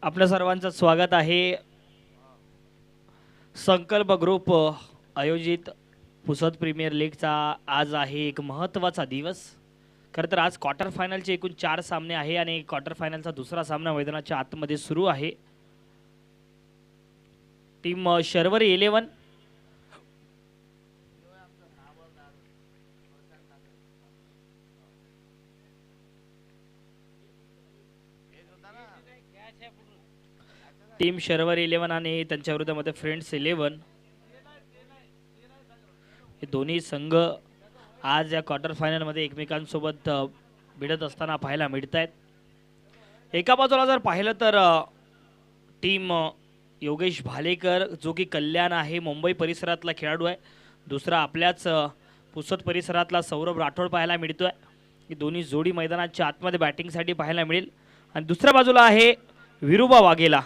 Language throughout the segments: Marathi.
आपल्या सर्वांचं स्वागत आहे। संकल्प ग्रुप आयोजित पुसद प्रीमियर लीगचा आज आहे एक महत्त्वाचा दिवस। खरं तर आज क्वार्टर फायनलचे एकूण 4 सामने आहे आणि क्वार्टर फायनलचा दुसरा सामना मैदानाच्या आतमध्ये सुरू आहे। टीम शर्वरी 11 टीम शर्वरी 11 आणि त्यांच्या विरोधामध्ये फ्रेंड्स 11 हे दोन्ही संघ आज या क्वार्टर फायनल मध्ये एकमेकांसोबत भिडत असताना पाहायला मिळत आहेत। एका बाजूला जर पाहिलं तर टीम योगेश भालेकर जो की कल्याण आहे मुंबई परिसरातला खेळाडू आहे, दुसरा आपल्याच पुसद परिसरातला सौरभ राठोड पाहायला मिळतोय। ही दोन्ही जोडी मैदानाच्या आतमध्ये बॅटिंगसाठी पाहायला मिळेल आणि दुसऱ्या बाजूला आहे विरुबा वाघेला।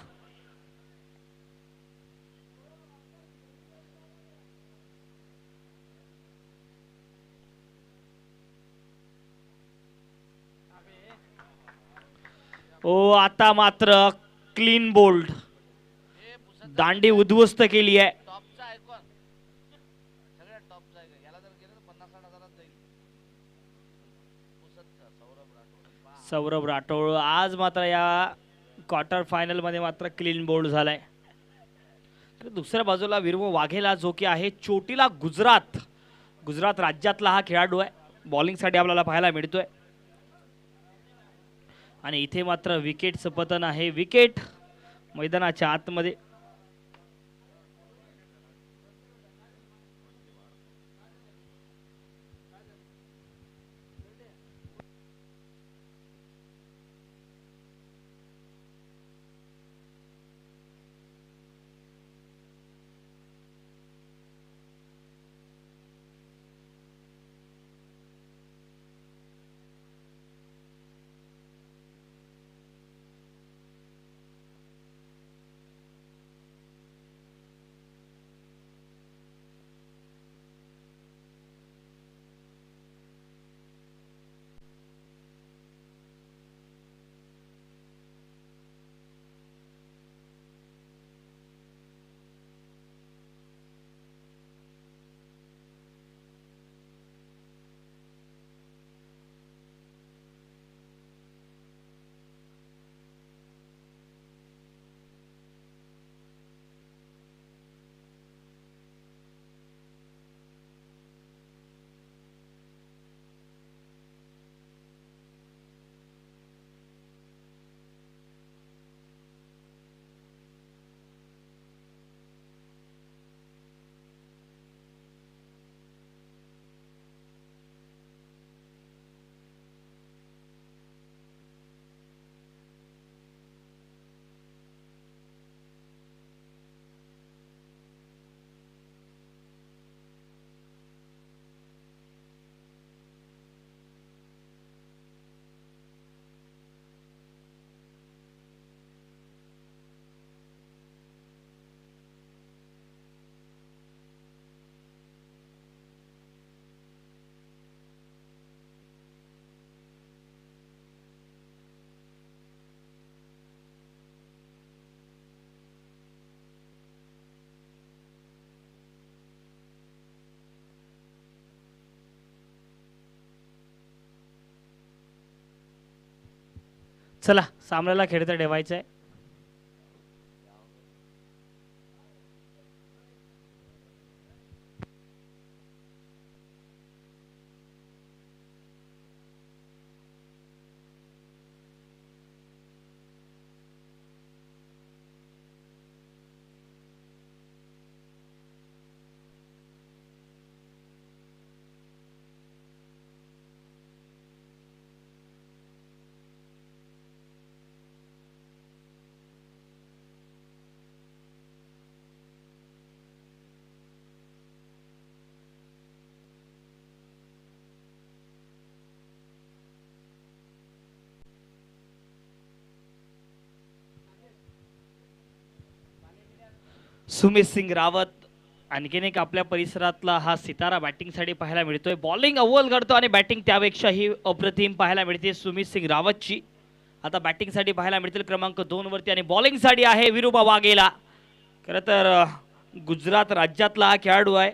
ओ आता मात्र क्लीन बोल्ड दांडी उद्ध्वस्त केली आहे। सौरभ राठोड आज मात्र या क्वार्टर फायनल मध्ये मात्र क्लीन बोल्ड झालाय। तर दुसऱ्या बाजूला विरुबा वाघेला जो की आहे चोटीला गुजरात राज्यातला हा खेळाडू आहे, बॉलिंग साठी आपल्याला पाहायला मिळतोय आणि इथे मात्र विकेटचं पतन आहे। विकेट मैदानाच्या आतमध्ये चला सामन्याला खेळता ठेवायचं आहे। सुमित सिंग रावत आणखीन एक आपल्या परिसरातला हा सितारा बॅटिंग साठी पाहायला मिळतोय। बॉलिंग अव्वल करतो आणि बॅटिंग त्यापेक्षाही अप्रतिम पाहायला मिळते सुमित सिंग रावतची। आता बॅटिंगसाठी पाहायला मिळतील क्रमांक 2 वरती आणि बॉलिंगसाठी आहे विरुबा वाघेला. खरं तर गुजरात राज्यातला हा खेळाडू आहे.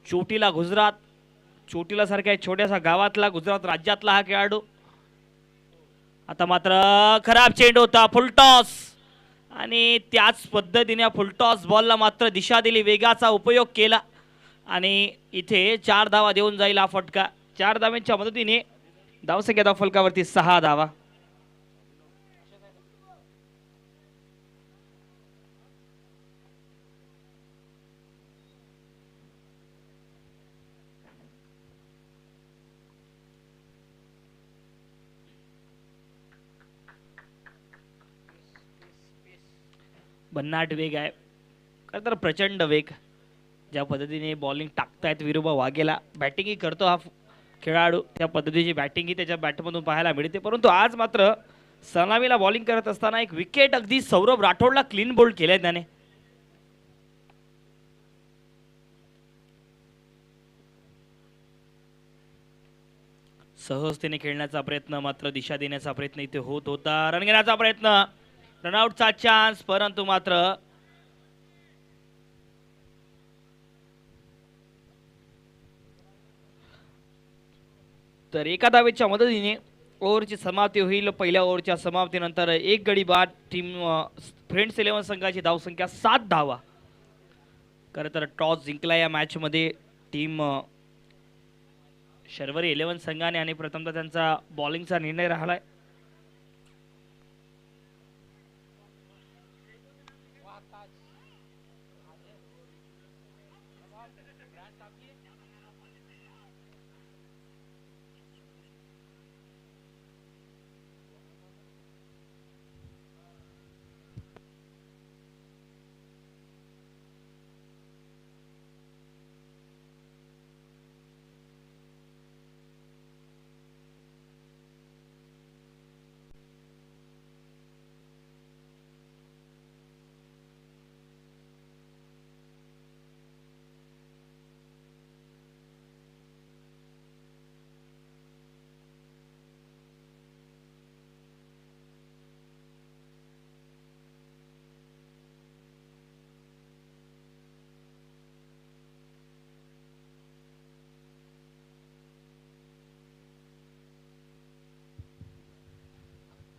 चोटीला गुजरात, चोटीला सारख्या छोट्याशा गावातला गुजरात राज्यातला हा खेळाडू. आता मात्र खराब चेंडू होता, फुलटॉस, आणि त्याच पद्धतीने फुलटॉस बॉलला मात्र दिशा दिली, वेगाचा उपयोग केला आणि इथे 4 धावा देऊन जाईल हा फटका. 4 धावांच्या मदतीने धावसंख्या फलकावरती 6 धावा. भन्नाट वेग आहे, खरं तर प्रचंड वेग. ज्या पद्धतीने बॉलिंग टाकतायत विरुबा वाघेला, बॅटिंगही करतो हा खेळाडू, त्या पद्धतीची बॅटिंगही त्याच्या बॅटमधून पाहायला मिळते. परंतु आज मात्र सलामीला बॉलिंग करत असताना एक विकेट अगदी सौरभ राठोडला क्लीन बोल्ड केलंय त्याने. सहजतेने खेळण्याचा प्रयत्न, मात्र दिशा देण्याचा प्रयत्न इथे होत होता. रन घेण्याचा प्रयत्न, रनआउटचा चान्स, परंतु मात्र तर एका धावेच्या मदतीने ओव्हरची समाप्ती होईल. पहिल्या ओव्हरच्या समाप्तीनंतर एक गडी बाद. टीम फ्रेंड्स 11 संघाची धावसंख्या 7 धावा. खरं तर टॉस जिंकला या मॅच मध्ये टीम शर्वरी 11 संघाने आणि प्रथमतः त्यांचा बॉलिंगचा निर्णय राहिलाय.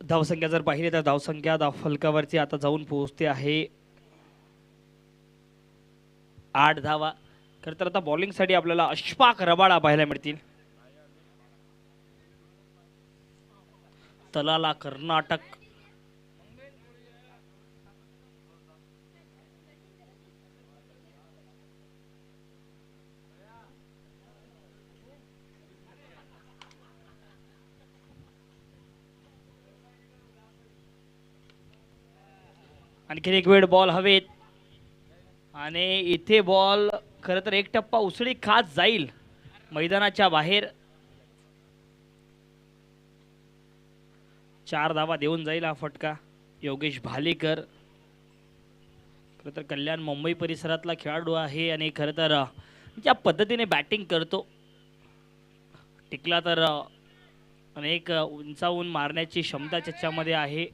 धावसंख्या जर पाहिली तर धावसंख्या फलकावरती आता जाऊन पोहोचते आहे 8 धावा. खरं तर आता बॉलिंगसाठी आपल्याला अशफाक रबाडा पाहायला मिळतील. तलाला कर्नाटक. आणखीन एक वेळ बॉल हवेत आणि इथे बॉल खरं तर एक टप्पा उसळी खात जाईल मैदानाच्या बाहेर. 4 धावा देऊन जाईल हा फटका. योगेश भालेकर खरं तर कल्याण मुंबई परिसरातला खेळाडू आहे आणि खरं तर ज्या पद्धतीने बॅटिंग करतो, टिकला तर अनेक उंचावून मारण्याची क्षमता त्याच्यामध्ये आहे.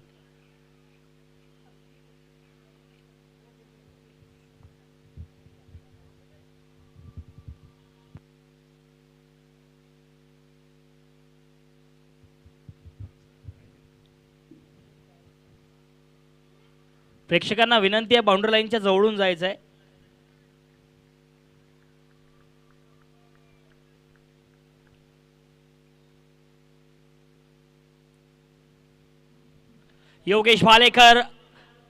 प्रेक्षकांना विनंती आहे बाउंड्री लाईनच्या जवळून जायचं आहे. योगेश भालेकर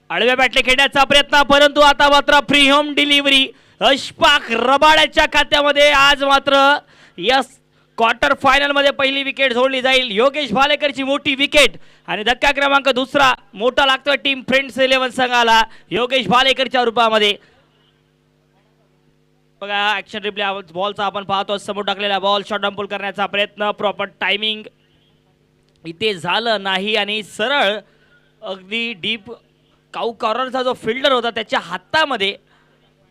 आडव्या बॅटले खेळण्याचा प्रयत्न, परंतु आता मात्र फ्री होम डिलिव्हरी अशफाक रबाड्याच्या खात्यामध्ये. आज मात्र यस क्वार्टर फायनल मध्ये पहिली विकेट सोडली जाईल. योगेश भालेकरची मोठी विकेट आणि धक्का क्रमांक 2 मोठा लागतोय टीम फ्रेंड्स 11 संघाला योगेश भालेकरच्या रूपामध्ये. बघा ऍक्शन रिप्ले बॉलचा आपण पाहतो, समोर टाकलेला बॉल शॉर्ट डाउन पुल करण्याचा प्रयत्न, प्रॉपर टायमिंग इथे झालं नाही आणि सरळ अगदी डीप काऊ कॉर्नरचा जो फिल्डर होता त्याच्या हातामध्ये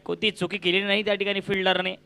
कोणती चुकी केली नाही त्या ठिकाणी फिल्डरने.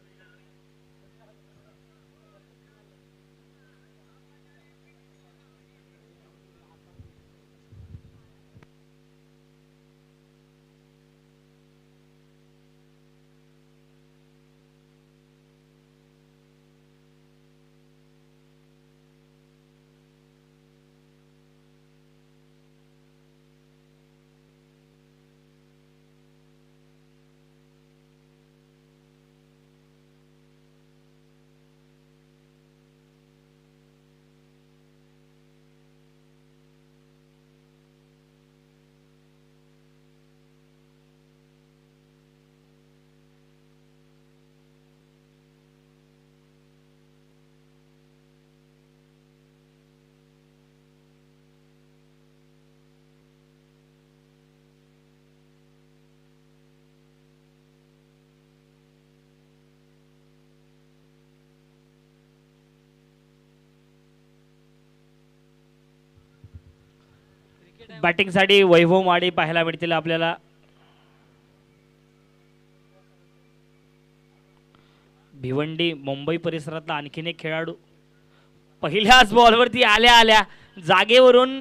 बॅटिंगसाठी वैभव माडी पाहायला मिळतील आपल्याला. भिवंडी मुंबई परिसरातला आणखीन एक खेळाडू पहिल्याच बॉलवरती आल्या आल्या जागेवरून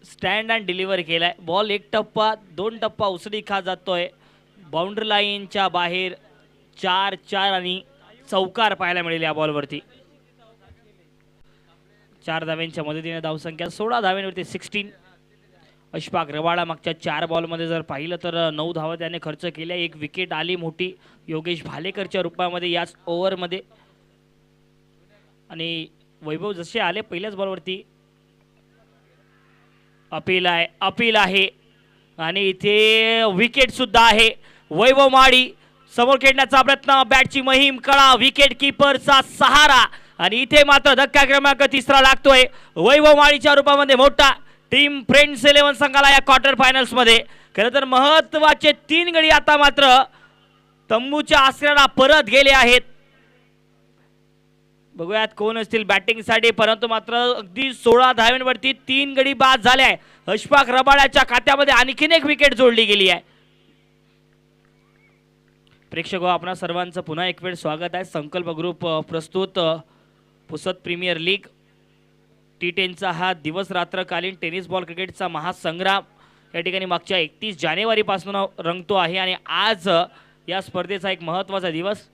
स्टँड अँड डिलिव्हर केलाय. बॉल एक टप्पा दोन टप्पा उसळी खा जातोय. बाउंड्री लाईनच्या बाहेर 4-4 आणि चौकार पाहायला मिळेल या बॉलवरती. 4 धाव्यांच्या मदतीने धावसंख्या 16 धाव्यांवरती 16. अशफाक रबाडा मागच्या 4 बॉलमध्ये जर पाहिलं तर 9 धावा त्याने खर्च केल्या. एक विकेट आली मोठी योगेश भालेकरच्या रूपामध्ये याच ओव्हरमध्ये. आणि वैभव जसे आले पहिल्याच बॉलवरती अपील आहे आणि इथे विकेट सुद्धा आहे. वैभव माडी समोर खेळण्याचा प्रयत्न, बॅटची महिम कळा, विकेट किपरचा सहारा आणि इथे मात्र धक्का क्रमांक 3 लागतोय वैभव माळीच्या रूपामध्ये. मोठा टीम फ्रेंड्स 11 संघाला या क्वार्टर फायनल्स मध्ये. खरं तर महत्वाचे 3 गडी आता मात्र तंबूच्या आश्रयाला परत गेले आहेत. बघूयात कोण असतील बॅटिंगसाठी, परंतु मात्र अगदी 16 धाव्यांवरती 3 गडी बाद झाले आहे. अशफाक रबाड्याच्या खात्यामध्ये आणखीन एक विकेट जोडली गेली आहे. प्रेक्षक हो, आपणा सर्वांचं पुन्हा एक वेळ स्वागत आहे. संकल्प ग्रुप प्रस्तुत पुसद प्रीमियर लीग T10चा हा दिवस रात्रकालीन टेनिस बॉल क्रिकेटचा महासंग्राम या ठिकाणी मागच्या 31 जानेवारीपासून रंगतो आहे आणि आज या स्पर्धेचा एक महत्त्वाचा दिवस.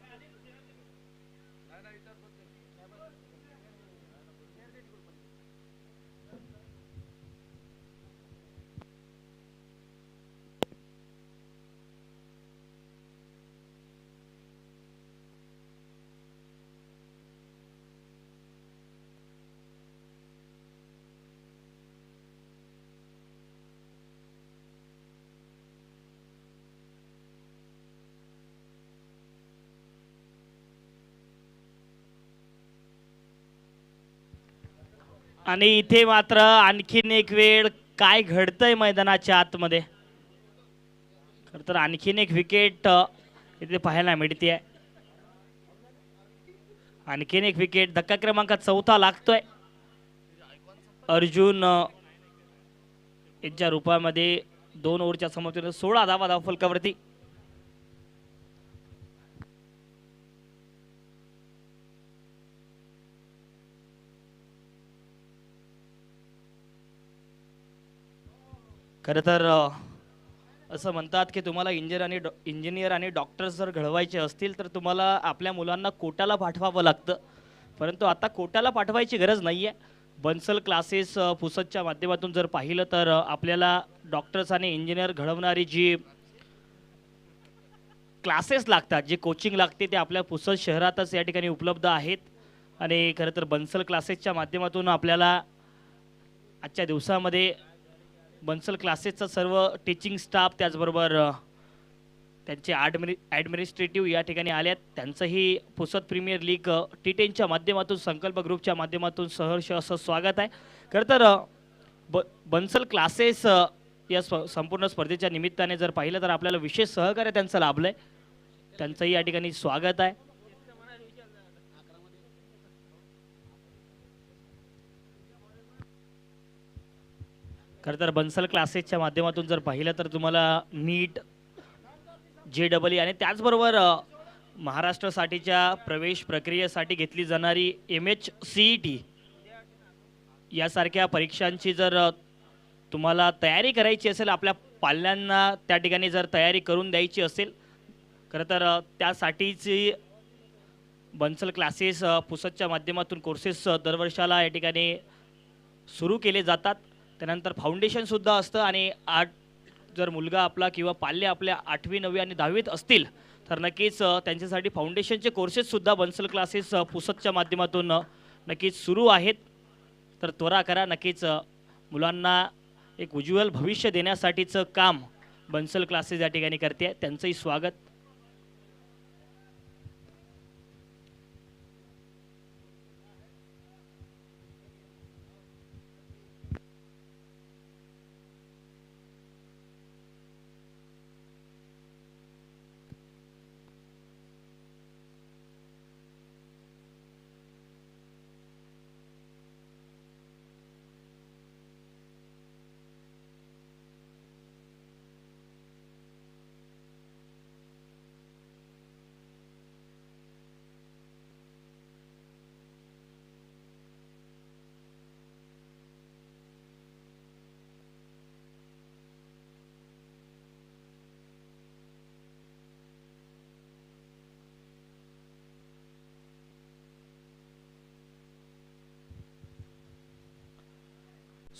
आणि इथे मात्र आणखीन एक वेळ काय घडतंय मैदानाच्या आतमध्ये. खरं तर आणखीन एक विकेट इथे पाहायला मिळते. आणखीन एक विकेट, धक्का क्रमांक 4 लागतोय. अर्जुन यांच्या रूपामध्ये 2 ओव्हरच्या समाप्तीनंतर 16 धावा धावफलकावरती. खरं तर असं म्हणतात की तुम्हाला इंजिनियर आणि डॉक्टर्स जर घडवायचे असतील तर तुम्हाला आपल्या मुलांना कोटाला पाठवावं लागतं. परंतु आता कोटाला पाठवायची गरज नाही आहे. बन्सल क्लासेस पुसदच्या माध्यमातून जर पाहिलं तर आपल्याला डॉक्टर्स आणि इंजिनियर घडवणारी जी क्लासेस लागतात, जे कोचिंग लागते ते आपल्या पुसद शहरातच या ठिकाणी उपलब्ध आहेत. आणि खरं तर बन्सल क्लासेसच्या माध्यमातून आपल्याला आजच्या दिवसामध्ये बन्सल क्लासेसचा सर्व टीचिंग स्टाफ त्याचबरोबर त्यांचे ॲडमिनिस्ट्रेटिव्ह या ठिकाणी आल्यात. त्यांचंही पुसद प्रीमियर लीग T10च्या माध्यमातून संकल्प ग्रुपच्या माध्यमातून सहर्ष असं स्वागत आहे. खरं तर बन्सल क्लासेस या संपूर्ण स्पर्धेच्या निमित्ताने जर पाहिलं तर आपल्याला विशेष सहकार्य त्यांचं लाभलं आहे. त्यांचंही या ठिकाणी स्वागत आहे. खरं तर बन्सल क्लासेसच्या माध्यमातून जर पाहिलं तर तुम्हाला नीट, JEE आणि त्याचबरोबर महाराष्ट्रासाठीच्या प्रवेश प्रक्रियेसाठी घेतली जाणारी MHCET यासारख्या परीक्षांची जर तुम्हाला तयारी करायची असेल, आपल्या पाल्यांना त्या ठिकाणी जर तयारी करून द्यायची असेल, खरं तर त्यासाठीची बन्सल क्लासेस पुसदच्या माध्यमातून कोर्सेस दरवर्षाला या ठिकाणी सुरू केले जातात. त्यानंतर फाउंडेशनसुद्धा असतं आणि जर मुलगा आपला किंवा पाल्य आपल्या 8वी 9वी आणि 10वीत असतील तर नक्कीच त्यांच्यासाठी फाउंडेशनचे कोर्सेससुद्धा बन्सल क्लासेस पुसदच्या माध्यमातून नक्कीच सुरू आहेत. तर त्वरा करा. नक्कीच मुलांना एक उज्ज्वल भविष्य देण्यासाठीचं काम बन्सल क्लासेस या ठिकाणी करते. त्यांचंही स्वागत.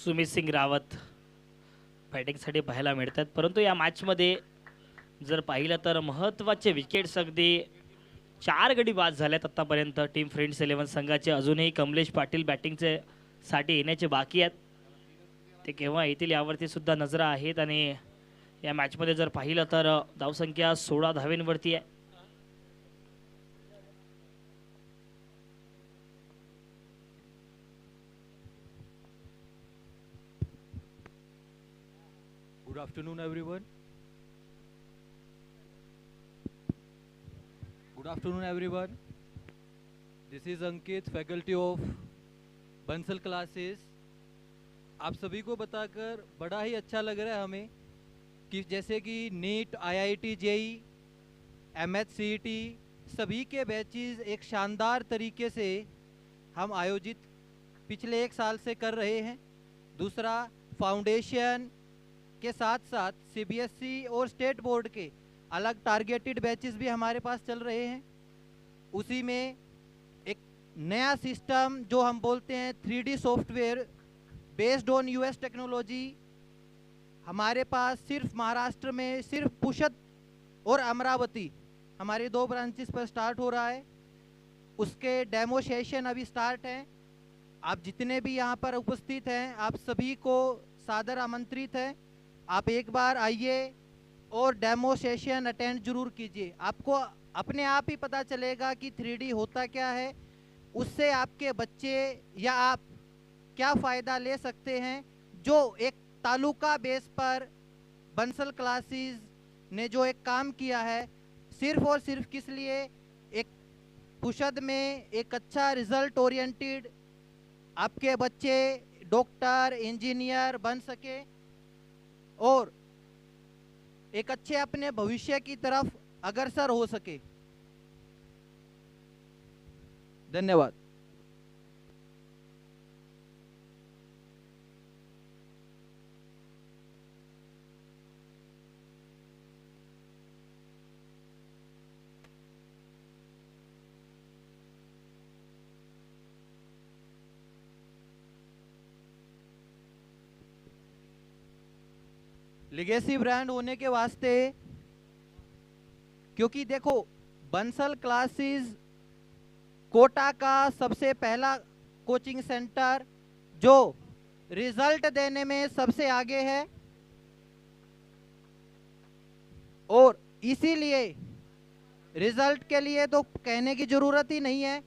सुमित सिंग रावत बॅटिंगसाठी पाहायला मिळतात. परंतु या मॅचमध्ये जर पाहिलं तर महत्त्वाचे विकेट्स अगदी 4 गडी बाद झाल्यात आत्तापर्यंत टीम फ्रेंड्स 11 संघाचे. अजूनही कमलेश पाटील बॅटिंगचे साठी येण्याचे बाकी आहेत. ते केव्हा येतील यावरती सुद्धा नजरा आहेत. आणि या मॅचमध्ये जर पाहिलं तर धावसंख्या 16 धावेंवरती आहे. Good afternoon, everyone. Good afternoon, everyone. This is Ankit, faculty of Bansal classes. आप सभी को बताकर बड़ा ही अच्छा लग रहा है हमें कि जैसे कि नीट, आईआईटी, जेई, एमएचसीईटी सभी के बैचेस एक शानदार तरीके से हम आयोजित पिछले 1 साल से कर रहे हैं. दूसरा, फाउंडेशन के साथ साथ सीबीएसई और स्टेट बोर्ड के अलग टारगेटेड बैचेस भी हमारे पास चल रहे हैं. उसी में एक नया सिस्टम जो हम बोलते हैं 3D software based on US technology हमारे पास सिर्फ महाराष्ट्र में सिर्फ पुशद और अमरावती हमारे 2 ब्रांचेस पर स्टार्ट हो रहा है. उसके डेमो सेशन अभी स्टार्ट हैं. आप जितने भी यहाँ पर उपस्थित हैं आप सभी को सादर आमंत्रित है. आप एक बार आइए और डेमो सेशन अटेंड जरूर कीजिए. आपको अपने आप ही पता चलेगा कि 3D होता क्या है, उससे आपके बच्चे या आप क्या फ़ायदा ले सकते हैं. जो एक तालुका बेस पर बंसल क्लासेस ने जो एक काम किया है सिर्फ और सिर्फ किस लिए, एक पुशद में एक अच्छा रिजल्ट ओरिएंटेड आपके बच्चे डॉक्टर इंजीनियर बन सके और एक अच्छे अपने भविष्य की तरफ अग्रसर हो सके. धन्यवाद. लिगेसी ब्रांड होने के वास्ते, क्योंकि देखो बंसल क्लासेस कोटा का सबसे पहला कोचिंग सेंटर जो रिजल्ट देने में सबसे आगे है और इसीलिए रिजल्ट के लिए तो कहने की ज़रूरत ही नहीं है.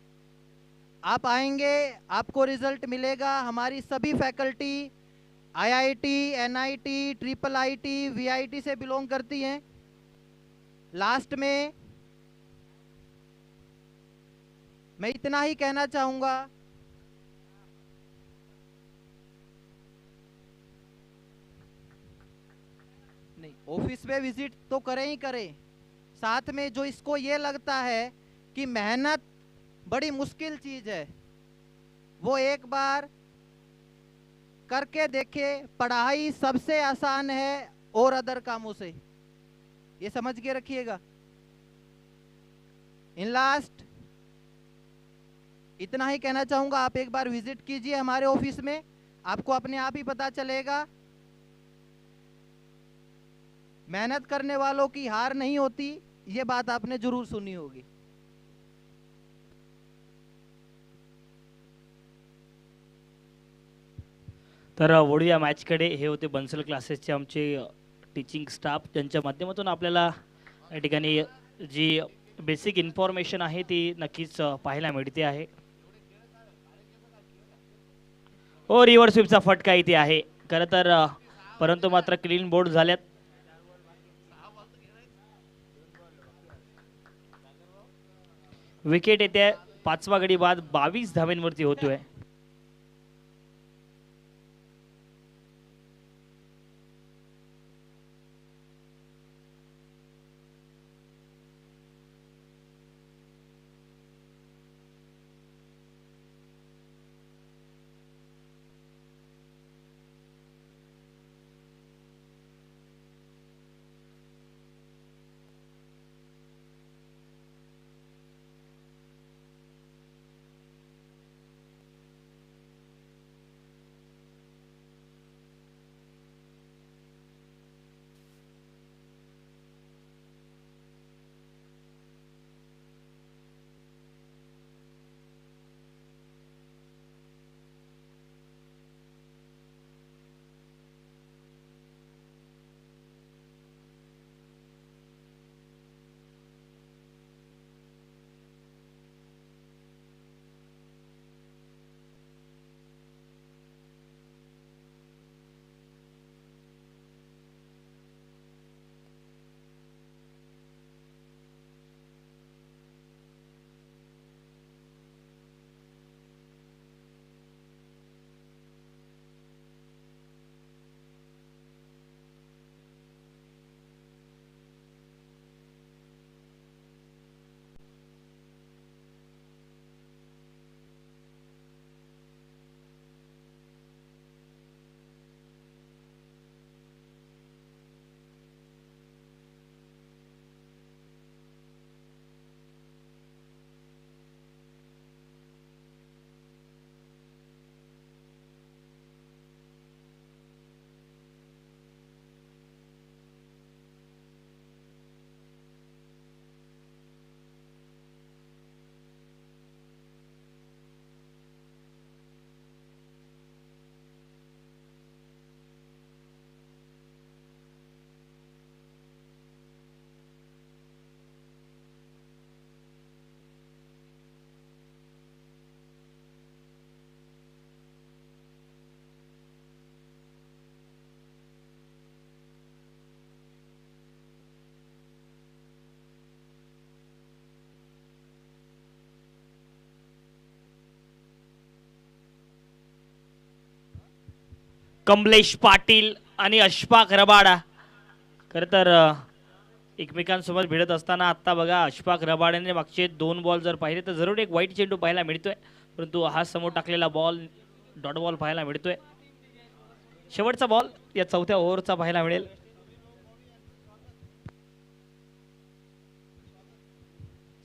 आप आएंगे आपको रिजल्ट मिलेगा. हमारी सभी faculty IIT, NIT, triple IT, VIT say belong करती हैं. लास्ट में मैं इतना ही कहना चाहूँगा, नहीं ऑफिस में विजिट तो करें ही करें, साथ में जो इसको ये लगता है कि मेहनत बड़ी मुश्किल चीज़ है वो एक बार करके देखे. पढ़ाई सबसे आसान है और अदर कामों से, ये समझ के रखिएगा. इन लास्ट इतना ही कहना चाहूँगा, आप एक बार विजिट कीजिए हमारे ऑफिस में, आपको अपने आप ही पता चलेगा. मेहनत करने वालों की हार नहीं होती, ये बात आपने जरूर सुनी होगी. तर वळूया मॅचकडे. हे होते बन्सल क्लासेसचे आमचे टीचिंग स्टाफ, ज्यांच्या माध्यमातून आपल्याला या ठिकाणी जी बेसिक इन्फॉर्मेशन आहे ती नक्कीच पाहायला मिळते आहे. हो, रिव्हर स्वीपचा फटका इथे आहे खरं तर, परंतु मात्र क्लीन बोर्ड झाल्यात. विकेट येते 5वा गडी बाद 22 धावेंवरती होतोय. कमलेश पाटील आणि अशफाक रबाडा. खरं तर एकमेकांसोबत भिडत असताना आत्ता बघा अशफाक रबाड्याने मागचे 2 बॉल जर पाहिले तर जरूर एक वाईट चेंडू पाहायला मिळतोय, परंतु हा समोर टाकलेला बॉल डॉट बॉल पाहायला मिळतोय. शेवटचा बॉल या चौथ्या ओव्हरचा पाहायला मिळेल.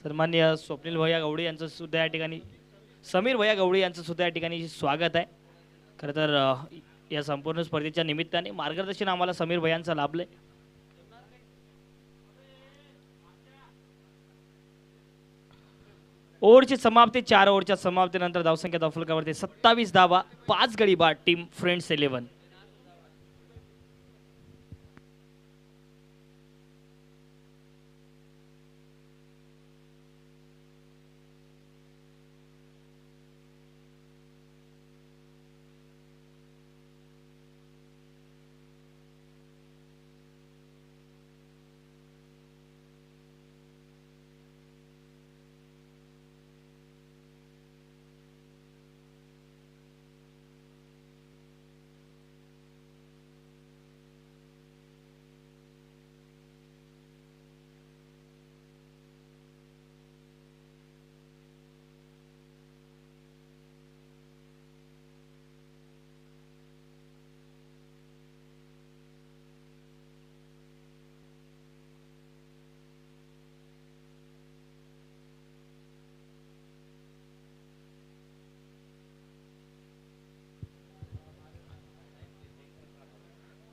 सन्मान्य स्वप्नील भैया गवडी यांचं सुद्धा या ठिकाणी, समीर भैया गवडी यांचं सुद्धा या ठिकाणी स्वागत आहे. खरं तर या संपूर्ण स्पर्धेच्या निमित्ताने मार्गदर्शन आम्हाला समीर भैयांचं लाभलंय. ओव्हरची समाप्ती, 4 ओव्हरच्या समाप्तीनंतर धावसंख्या धावफलकावरती 27 धावा, 5 गडी बाद टीम फ्रेंड्स 11.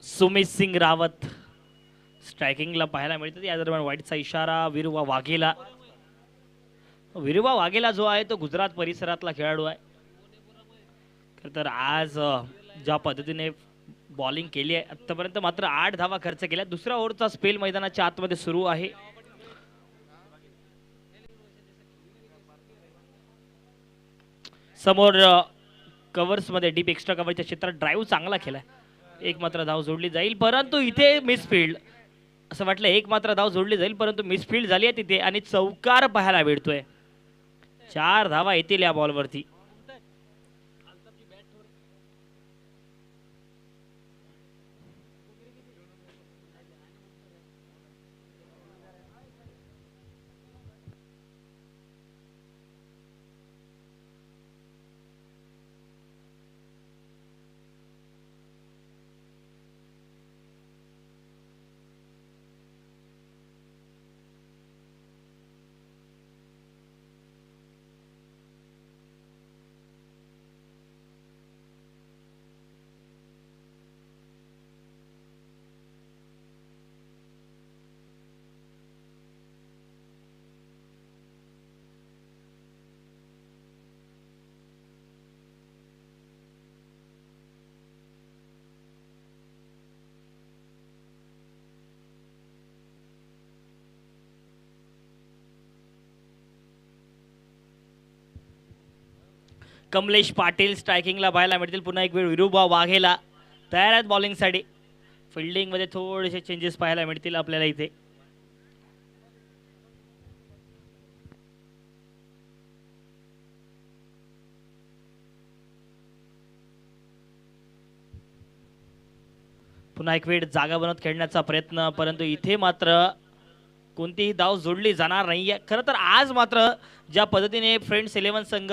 सुमित सिंग रावत स्ट्रायकिंगला पाहायला मिळतात. या दरम्यान वाईटचा इशारा विरुवा वाघेला. विरुवा वाघेला जो आहे तो गुजरात परिसरातला खेळाडू आहे. खरं तर आज ज्या पद्धतीने बॉलिंग केली आहे आतापर्यंत मात्र 8 धावा खर्च केल्या. दुसरा ओव्हरचा स्पेल मैदानाच्या आतमध्ये सुरू आहे. समोर कव्हर्स मध्ये डीप एक्स्ट्रा कव्हरच्या क्षेत्रात ड्राईव्ह चांगला केलाय. एक मात्र धाव जोडली जाईल, परंतु इथे मिसफिल्ड. असं वाटलं एक मात्र धाव जोडली जाईल, परंतु मिसफिल्ड झाली आहे तिथे आणि चौकार पाहायला मिळतोय. 4 धावा येतील या बॉलवरती. कमलेश पाटील स्ट्रायकिंगला पाहायला मिळतील. पुन्हा एक वेळ विरुबा वाघेला तयार आहेत बॉलिंगसाठी. फिल्डिंगमध्ये थोडेसे चेंजेस पाहायला मिळतील आपल्याला इथे. पुन्हा एक वेळ जागा बनवत खेळण्याचा प्रयत्न, परंतु इथे मात्र कोणतीही धाव जोडली जाणार नाहीये. खरं तर आज मात्र ज्या पद्धतीने फ्रेंड्स 11 संघ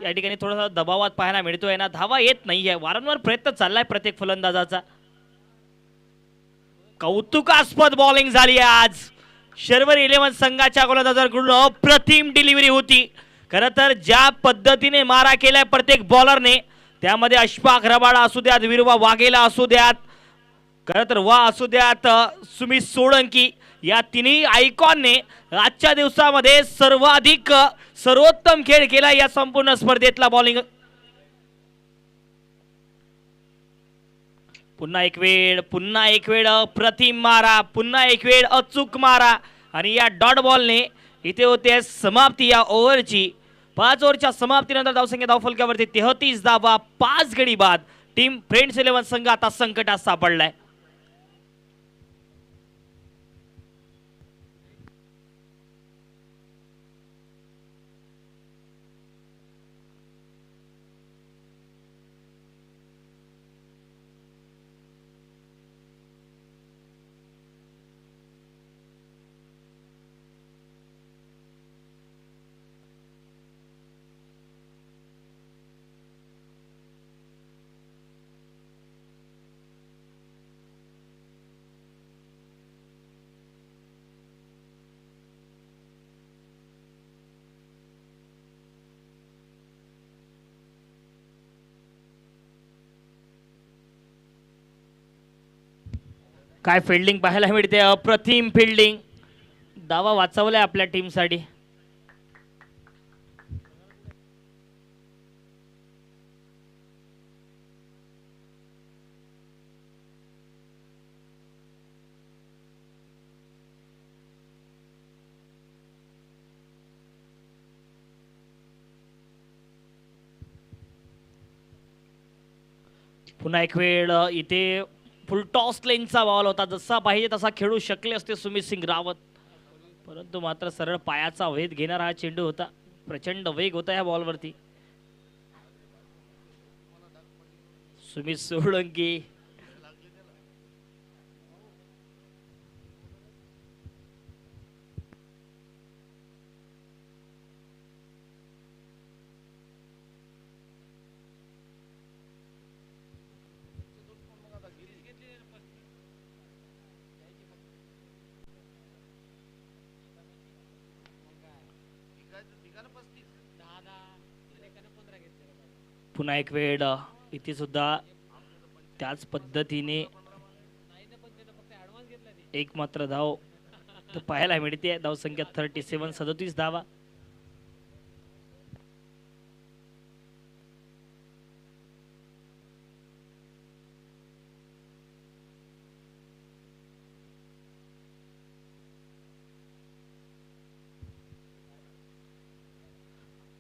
या ठिकाणी थोडासा दबावात पाहायला मिळतोय ना, धावा येत नाहीये. वारंवार प्रयत्न चाललाय प्रत्येक फलंदाजाचा. कौतुकास्पद बॉलिंग झाली आज शर्वर 11 संघाच्या गोलंदाजाकडून. अप्रतिम डिलिव्हरी होती. खरं तर ज्या पद्धतीने मारा केलाय प्रत्येक बॉलरने, त्यामध्ये अशफाक रबाडा असू द्यात, विरुवा वाघेला असू द्यात, खरं तर वा असू द्यात सुमित सोळंकी, या तिन्ही आयकॉनने आजच्या दिवसामध्ये सर्वाधिक सर्वोत्तम खेळ केला या संपूर्ण स्पर्धेतला बॉलिंग. पुन्हा एक वेळ अप्रतिम मारा, पुन्हा एक वेळ अचूक मारा आणि या डॉट बॉलने इथे होते समाप्ती या ओव्हरची. 5 ओव्हरच्या समाप्तीनंतर धावसंख्या धावफलकावरती 33 धावा, 5 गडी बाद. टीम फ्रेंड्स 11 संघ आता संकटात सापडलाय. काय फिल्डिंग पाहायला मिळते, अप्रतिम फिल्डिंग, धावा वाचवलाय आपल्या टीमसाठी. पुन्हा एक वेळ इथे फुल टॉस लेनचा बॉल होता, जसा पाहिजे तसा खेळू शकले असते सुमित सिंग रावत, परंतु मात्र सरळ पायाचा वेध घेणारा हा चेंडू होता. प्रचंड वेग होता या बॉलवरती. सुमित सोळंकी पुन्हा एक वेळ इथे सुद्धा त्याच पद्धतीने एक मात्र धाव पाहायला मिळते. धाव संख्या 37, 37 धावा.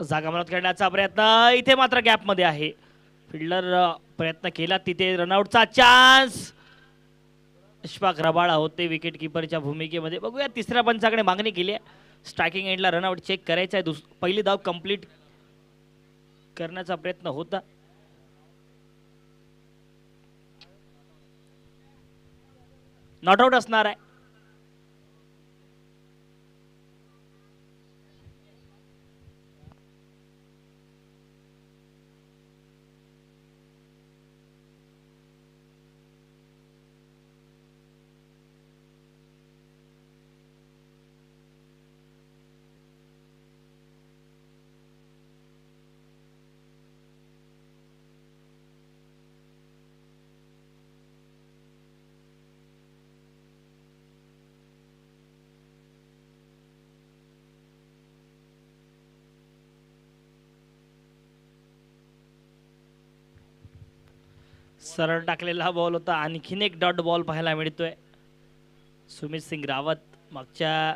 जागा मनात खेळण्याचा प्रयत्न, इथे मात्र गॅप मध्ये आहे. फिल्डर प्रयत्न केला, तिथे रनआउटचा चान्स. अशफाक रबाडा होते विकेट किपरच्या भूमिकेमध्ये. बघूया, तिसऱ्या पंचाकडे मागणी केली आहे. स्ट्रायकिंग एंडला रनआउट चेक करायचा आहे. पहिली धाव कंप्लीट करण्याचा प्रयत्न होता. नॉट आउट असणार आहे. सरळ टाकलेला बॉल होता. आणखीन एक डॉट बॉल पाहायला मिळतोय. सुमित सिंग रावत मागच्या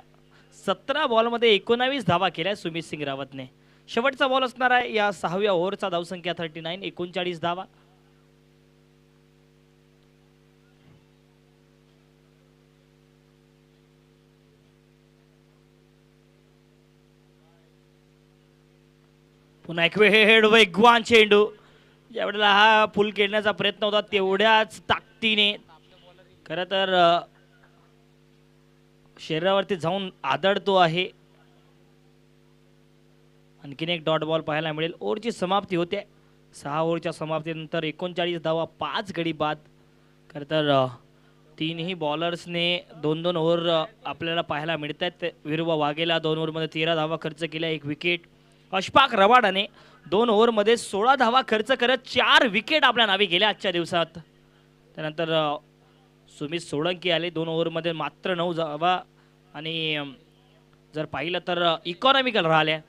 17 बॉलमध्ये 19 धावा केल्या सुमित सिंग रावतने. शेवटचा बॉल असणार आहे या 6व्या ओव्हरचा. धावसंख्या 39, 39 धावा. पुन्हा एक वेळ वेगवान चेंडू. ज्यावेळेला हा फुल खेळण्याचा प्रयत्न होता तेवढ्याच ताकदीने खरं तर शरीरावरती जाऊन आदळतो आहे. आणखीन एक डॉट बॉल पाहायला मिळेल. ओव्हरची समाप्ती होते. 6 ओव्हरच्या समाप्तीनंतर 39 धावा, 5 गडी बाद. खरं तर तीनही बॉलर्सने 2-2 ओव्हर आपल्याला पाहायला मिळत आहेत. विरुवा वाघेला 2 ओव्हरमध्ये 13 धावा खर्च केल्या, 1 विकेट. अशफाक रबाडाने 2 ओव्हरमध्ये 16 धावा खर्च करत 4 विकेट आपल्या नावे गेल्या आजच्या दिवसात. त्यानंतर सुमित सोळंकी आले 2 ओव्हरमध्ये मात्र 9 धावा आणि जर पाहिलं तर इकॉनॉमिकल राहिल्या.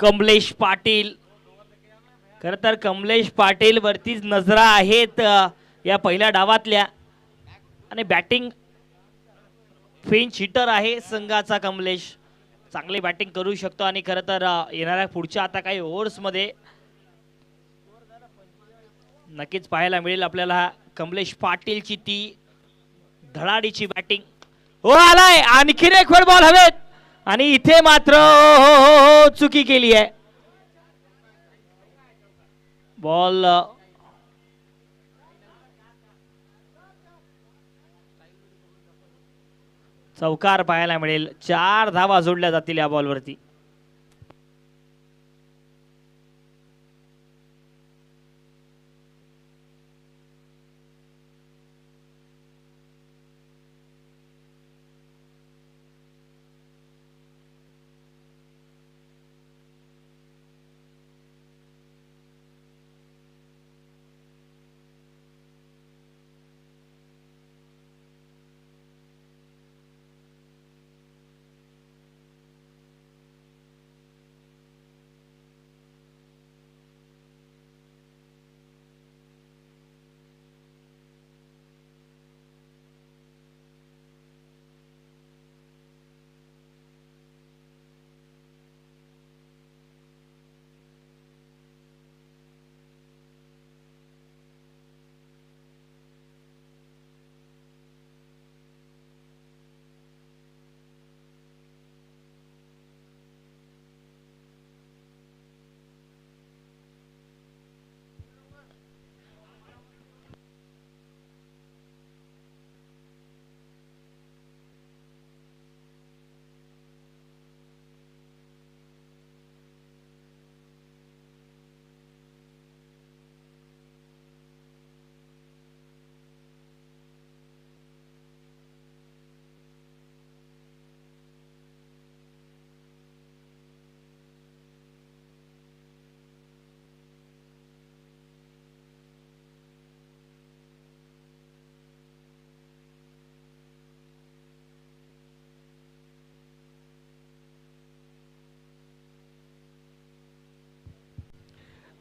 कमलेश पाटील, खरं तर कमलेश पाटील वरतीच नजरा आहेत या पहिल्या डावातल्या आणि बॅटिंग फिंच हिटर आहे संघाचा कमलेश. चांगली बॅटिंग करू शकतो आणि खरं तर येणाऱ्या पुढच्या आता काही ओव्हर्स मध्ये नक्कीच पाहायला मिळेल आपल्याला कमलेश पाटीलची ती धडाडीची बॅटिंग. हो आलाय आणखीन एक वेळ बॉल हवेत आणि इथे मात्र हो चुकी केली आहे. बॉल चौकार पाहायला मिळेल. 4 धावा जोडल्या जातील या बॉलवरती.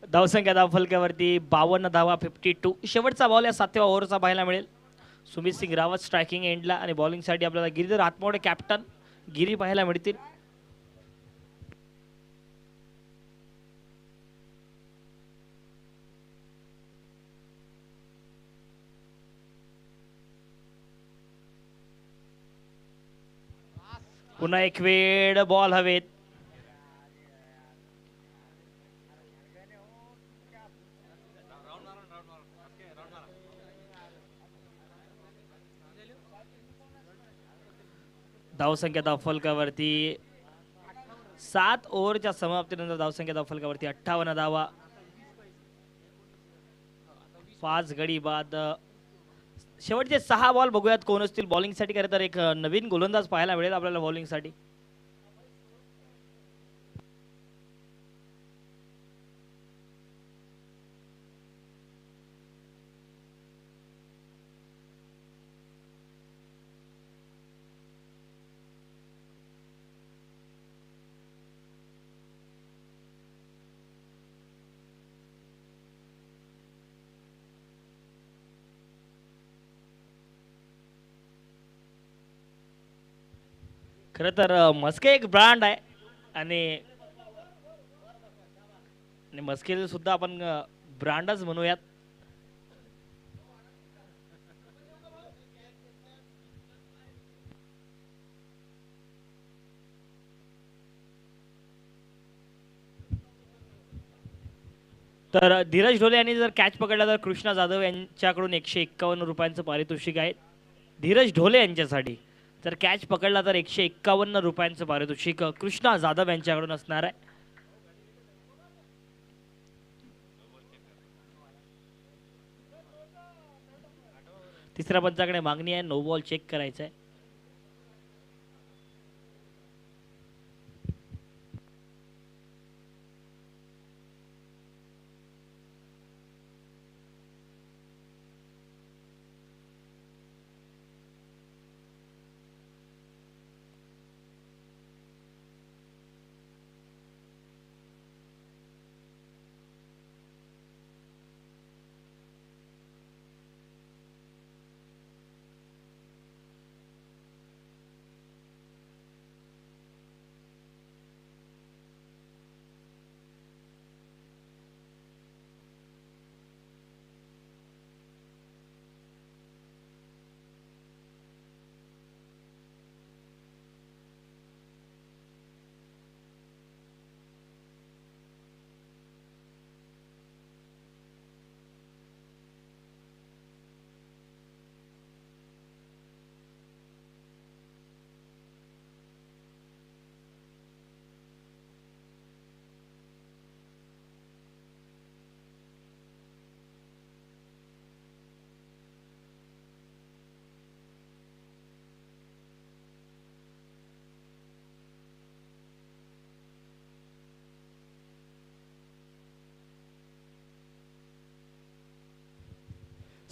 धावसंख्या धावफलकावरती 52 धावा 52. शेवटचा बॉल या 7व्या ओव्हरचा पाहायला मिळेल. सुमित सिंग रावत स्ट्रायकिंग एंडला आणि बॉलिंगसाठी आपल्याला गिरीधर हातमोडे कॅप्टन गिरी पाहायला मिळतील. पुन्हा एक वेळ बॉल हवेत. धावसंख्या धावफलकावरती 7 ओव्हरच्या समाप्तीनंतर धावसंख्या धावफलकावरती 58 धावा. 5 गडी बाद. शेवटचे 6 बॉल बघूयात कोण असतील बॉलिंगसाठी. खरं तर एक नवीन गोलंदाज पाहायला मिळेल आपल्याला बॉलिंगसाठी. खरं तर मस्के एक ब्रँड आहे आणि मस्के सुद्धा आपण ब्रँडच म्हणूयात. तर धीरज ढोले यांनी जर कॅच पकडला तर कृष्णा जाधव यांच्याकडून 151 रुपयांचं पारितोषिक आहे. धीरज ढोले यांच्यासाठी जर कॅच पकडला तर 151 रुपयांचं पारितोषिक कृष्णा जाधव यांच्याकडून असणार आहे. तिसऱ्या पंचाकडे मागणी आहे. नो बॉल चेक करायचा आहे.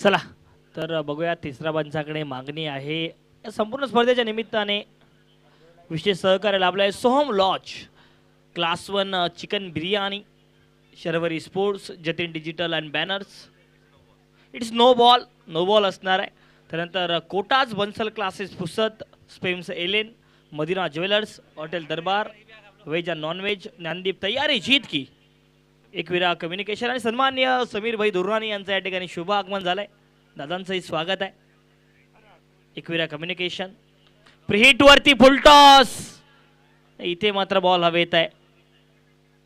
चला तर बघूया तिसऱ्या पंचाकडे मागणी आहे. या संपूर्ण स्पर्धेच्या निमित्ताने विशेष सहकार्य लाभलं आहे Soham lodge, class 1 chicken biryani, Sharvari sports, Jatin digital and banners. It's no ball असणार आहे. त्यानंतर कोटाज बन्सल क्लासेस पुसत, स्पेम्स Allen, Madina jewellers, hotel Darbar, veg and non veg, Gyandeep तयारी जीत की, एकविरा कम्युनिकेशन आणि सन्माननीय समीर भाई दुर्राणी यांचं या ठिकाणी शुभ आगमन झालंय. दादांचंही स्वागत आहे. एकविरा कम्युनिकेशन प्रीहिट वरती फुलटॉस, इथे मात्र बॉल हवेत आहे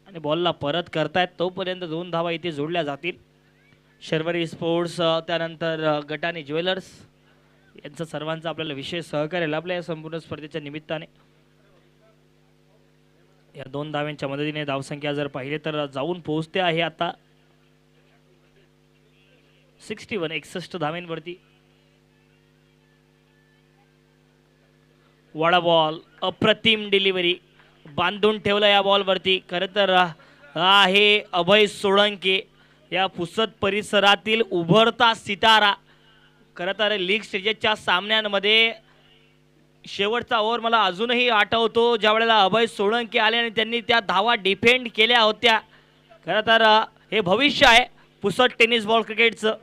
आणि बॉलला परत करतायत. तोपर्यंत 2 धावा इथे जोडल्या जातील. शर्वरी स्पोर्ट्स त्यानंतर गटानी ज्वेलर्स यांचं सर्वांचं आपल्याला विशेष सहकार्य लाभलं आहे संपूर्ण स्पर्धेच्या निमित्ताने. या 2 धाव्यांच्या मदतीने धावसंख्या जर पाहिले तर जाऊन पोहोचते आहे आता 61 धाव्यांवरती. वडा बॉल, अप्रतिम डिलिव्हरी, बांधून ठेवलं या बॉलवरती. खरं तर आहे अभय सोळंके, या पुसत परिसरातील उभरता सितारा. खरं तर लीग स्टेजेसच्या सामन्यांमध्ये शेवटचा ओव्हर मला अजूनही आठवतो, ज्या वेळेला अभय सोळंके आले आणि त्यांनी त्या धावा डिफेंड केल्या होत्या. खरं तर हे भविष्य आहे पुसत टेनिस बॉल क्रिकेटचं.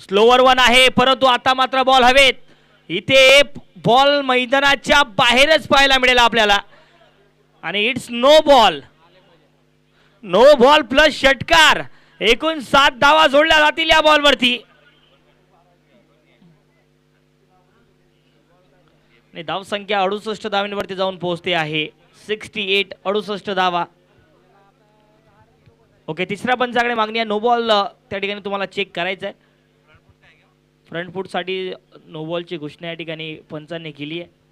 स्लोवर 1 आहे, परंतु आता मात्र बॉल हवेत. इथे बॉल मैदानाच्या बाहेरच पाहायला मिळेल आपल्याला आणि इट्स नो बॉल प्लस षटकार. एकूण 7 धावा जोडल्या जातील या बॉलवरती. धावसंख्या 68 धावांवरती जाऊन पोहोचते आहे. 68 धावा. ओके, तिसऱ्या पंचाकडे मागणी आहे. नो बॉल त्या ठिकाणी तुम्हाला चेक करायचं आहे. फ्रंट फूट साठी नो बॉलची घोषणा या ठिकाणी पंचांनी केली आहे.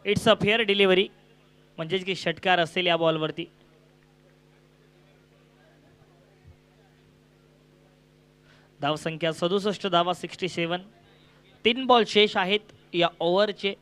इट्स अ फेअर डिलिव्हरी, म्हणजेच की षटकार असेल या बॉलवरती. धावसंख्या 67 धावा, 67. 3 बॉल शेष आहेत या ओव्हरचे.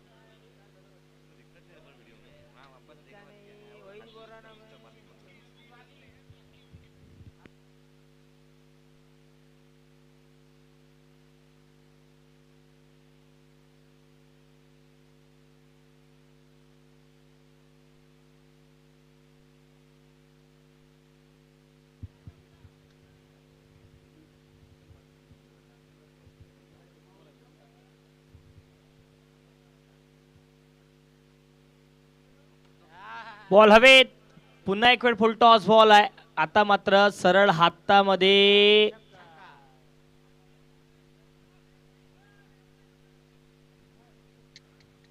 बॉल हवेत. पुन्हा एक वेळ फुल टॉस बॉल आहे. आता मात्र सरळ हातामध्ये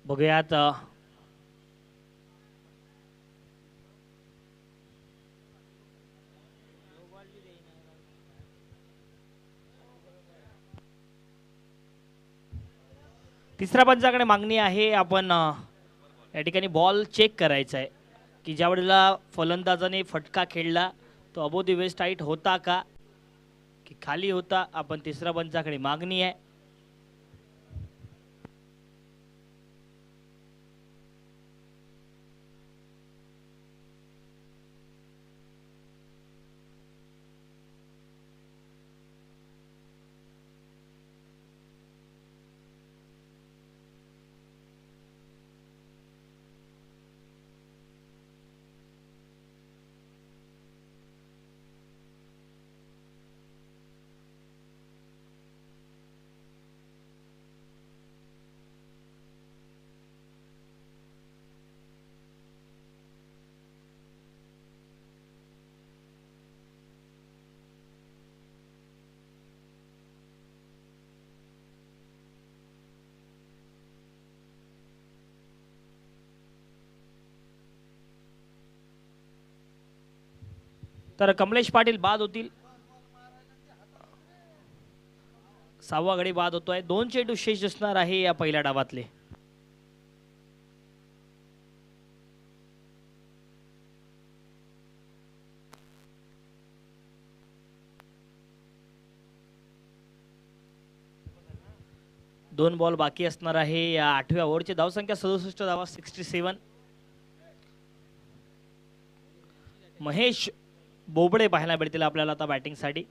बघूयात. तिसऱ्या पंचाकडे मागणी आहे. आपण या ठिकाणी बॉल चेक करायचा आहे की ज्या वेळेला फलंदाजाने फटका खेळला तो अबो द वेस्ट हाईट होता का की खाली होता. आपण तिसऱ्या पंचाकडे मागणी आहे. तर कमलेश पाटील बाद होतील. 6वा गडी बाद होतोय. 2 चेंडू शेष असणार आहे या पहिल्या डावातले. दोन बॉल बाकी असणार आहे या 8व्या ओव्हरची. धावसंख्या 67 धावा 67. महेश बोबडे पाहायला मिळतील आपल्याला आता बॅटिंग साठी.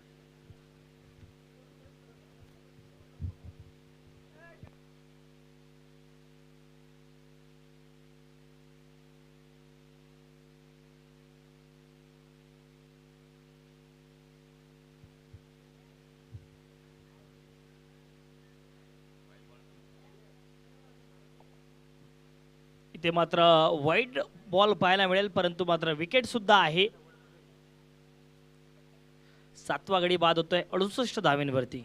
इथे मात्र वाईड बॉल पाहायला मिळेल, परंतु मात्र विकेट सुद्धा आहे. 7वा गडी बाद होतोय 68 धावेंवरती.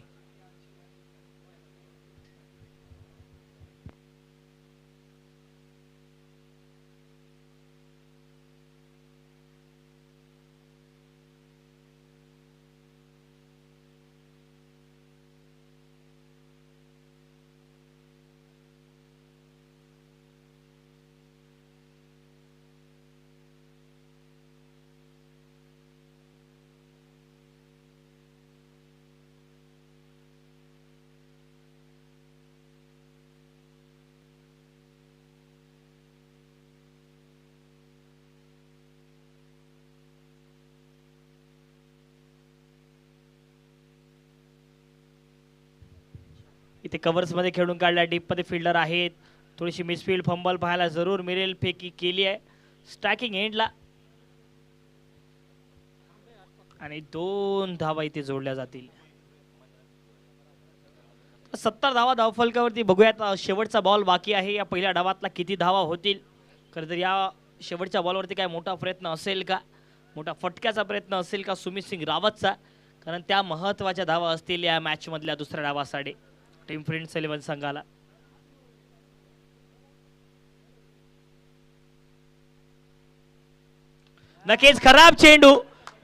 इथे कव्हर्स मध्ये खेळून काढला. डीप मध्ये फिल्डर आहेत. थोडीशी मिसफील्ड फंबल पाहायला जरूर मिळेल. फेकी केली आहे स्टॅकिंग एंडला आणि 2 धावा इथे जोडल्या जातील. 70 धावा धावफलकावरती. बघूयात शेवटचा बॉल बाकी आहे या पहिल्या डावातला किती धावा होतील. खरं तर या शेवटच्या बॉलवरती काय मोठा प्रयत्न असेल का, मोठा फटक्याचा प्रयत्न असेल का सुमित सिंग रावतचा, कारण त्या महत्त्वाच्या धावा असतील या मॅच मधल्या दुसऱ्या डावासाठी टीम फ्रेंड्स 11 संघाला. नक्कीच खराब चेंडू.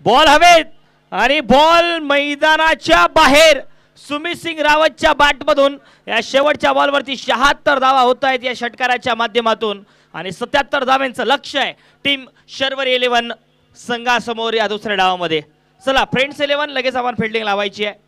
बॉल हवेत आणि बॉल मैदानाच्या बाहेर. सुमित सिंग रावतच्या बॅटमधून या शेवटच्या बॉलवरती 76 धावा होत आहेत या षटकाराच्या माध्यमातून आणि 77 धावांचं लक्ष आहे टीम शर्वर 11 संघासमोर या दुसऱ्या डावामध्ये. चला फ्रेंड्स 11 लगेच आपण फिल्डिंग लावायची आहे.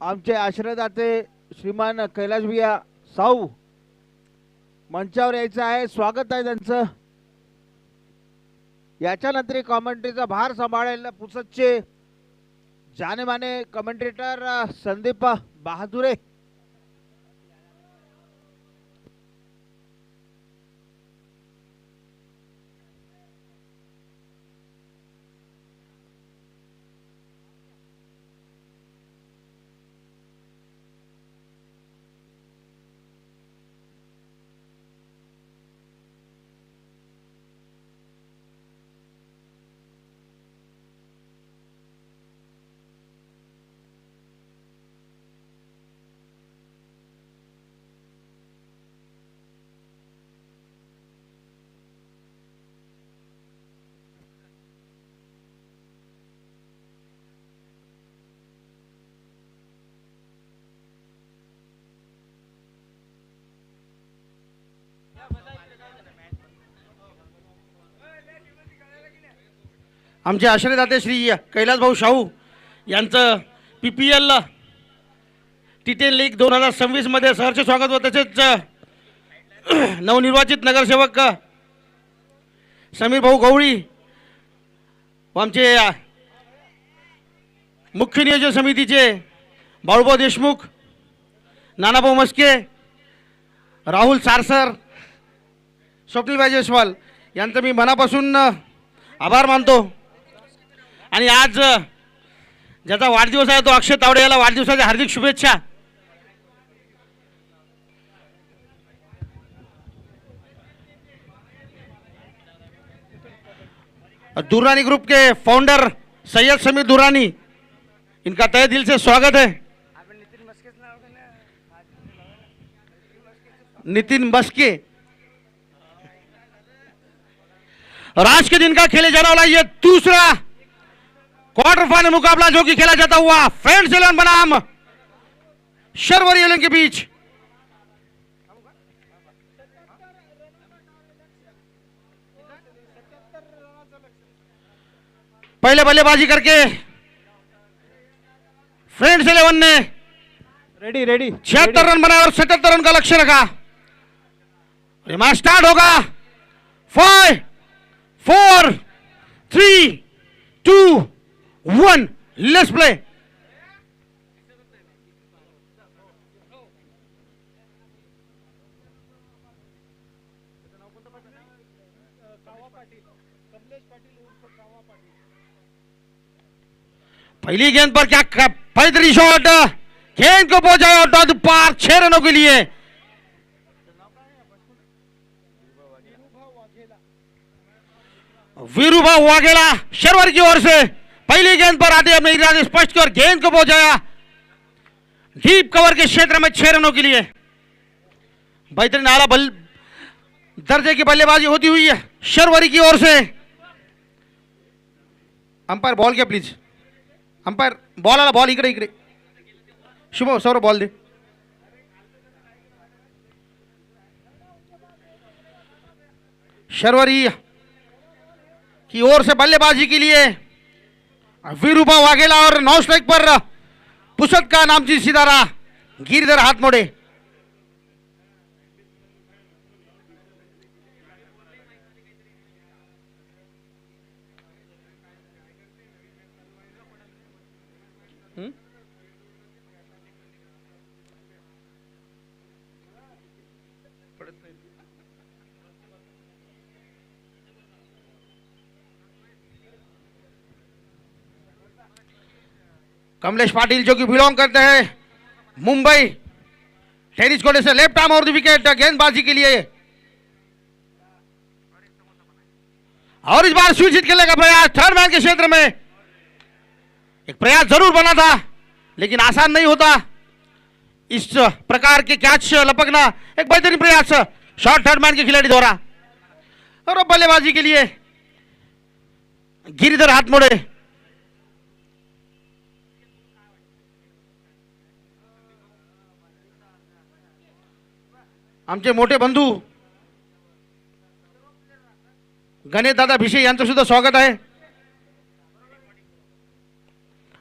आमचे आश्रयदाते श्रीमान कैलाश भैया साऊ मंचावर यायचं आहे. स्वागत आहे त्यांचं. याच्यानंतर कॉमेंट्रीचा भार सांभाळायला पुसदचे जाने माने कमेंटेटर संदीप बहादुरे. आमचे आश्रयदाते श्री कैलास भाऊ शाहू यांचं PPL T10 लीग 2026 मध्ये सहर्ष स्वागत व तसेच नवनिर्वाचित नगरसेवक समीर भाऊ गवळी व आमचे मुख्य नियोजन समितीचे बाळूभाऊ देशमुख, नानाभाऊ मस्के, राहुल सारसर, स्वप्नीलभाई जयस्वाल यांचं मी मनापासून आभार मानतो. आणि आज ज्याचा वाढदिवस आहे तो अक्षय तावडे याला वाढदिवसाच्या हार्दिक शुभेच्छा. दुरानी ग्रुप के फाउंडर सैयद समीर दुरानी, इनका तहे दिल से स्वागत है. नितिन मस्के. और आज के दिन का खेले जाने वाला ये दूसरा क्वार्टर फाइनल मुकाबला जो कि खेला जाता हुआ फ्रेंड्स 11 बनाम शर्वरी 11 के बीच. पहले बल्लेबाजी करके फ्रेंड्स 11 ने रेडी 76 रन बनाए और 77 रन का लक्ष्य रखा. मैच स्टार्ट होगा. 5 4 3 2 1 लेट्स प्ले. पहली गेंद पर क्या बेहतरीन शॉट, गेंद को पहुंचाया और पार 6 रनों के लिए. वीरूभा वाघेला शर्वर की ओर से पहली गेंद पर आते अपने इरादे स्पष्ट कर गेंद को पहुंचाया डीप कवर के क्षेत्र में 6 रनों के लिए. बेहतरीन आला दर्जे की बल्लेबाजी होती हुई है शर्वरी की ओर से. अंपायर बॉल क्या प्लीज. अंपायर बॉल आला बॉल इकडे शुभ सौरव बॉल दे. शर्वरी की ओर से बल्लेबाजी के लिए वीरूभा वाघेला और 9 स्ट्राइक पर पुसद का नामची सितारा गिरधर हातमोडे. कमलेश पाटिल जो कि बिलोंग करते हैं मुंबई टेनिस कोर्ट से लेफ्ट आर्म और विकेट गेंदबाजी के लिए. और इस बार स्विच खेलने का प्रयास थर्ड मैन के क्षेत्र में. एक प्रयास जरूर बना था लेकिन आसान नहीं होता इस प्रकार के कैच लपकना. एक बेहतरीन प्रयास शॉट थर्ड मैन के खिलाड़ी द्वारा और अब बल्लेबाजी के लिए गिरिधर हातमोडे. आमचे मोठे बंधू गणेश दादा भिशे यांचं सुद्धा स्वागत आहे.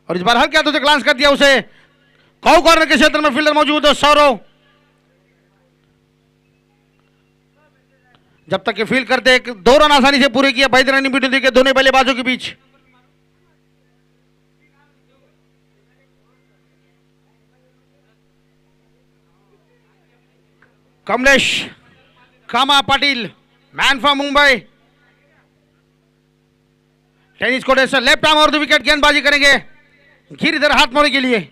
और इस बार हल्के हाथों से ग्लांस कर दिया उसे काउ कॉर्नर के क्षेत्र में फील्डर मौजूद है सौरव। जब तक ये फील्ड करते एक 2 रन आसानी से पूरे किए बैदरानी बिटुदी के दोनों बल्लेबाजों के बीच। कमलेश कामा Patil man from Mumbai tennis court say left arm और 2 विकेट गेंदबाजी करेंगे गिरिधर हाथमोड़े के लिए।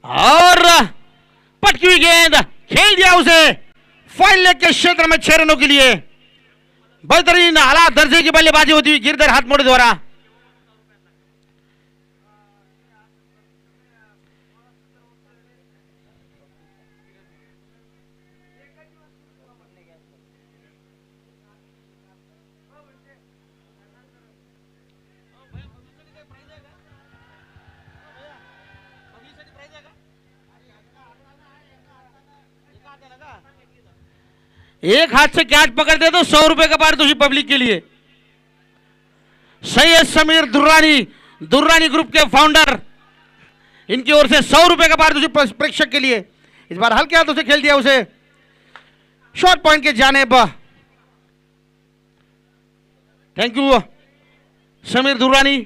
और पटकी हुई गेंद खेल दिया उसे फाइन लेग के क्षेत्र में 6 रनों के लिए। बेहतरीन आला दर्जे की बल्लेबाजी होती हुई गिरधर हाथमोड़े द्वारा। एक हाथ से कैच पकड़ते तो 100 रुपए का पारितोषिक पब्लिक के लिए। सैयद समीर दुर्रानी ग्रुप के फाउंडर, इनकी ओर से 100 रुपए का पारितोषिक प्रेक्षक के लिए। इस बार हल्के हाथों से खेल दिया उसे शॉर्ट पॉइंट के जानेब। Thank you Samir Durrani.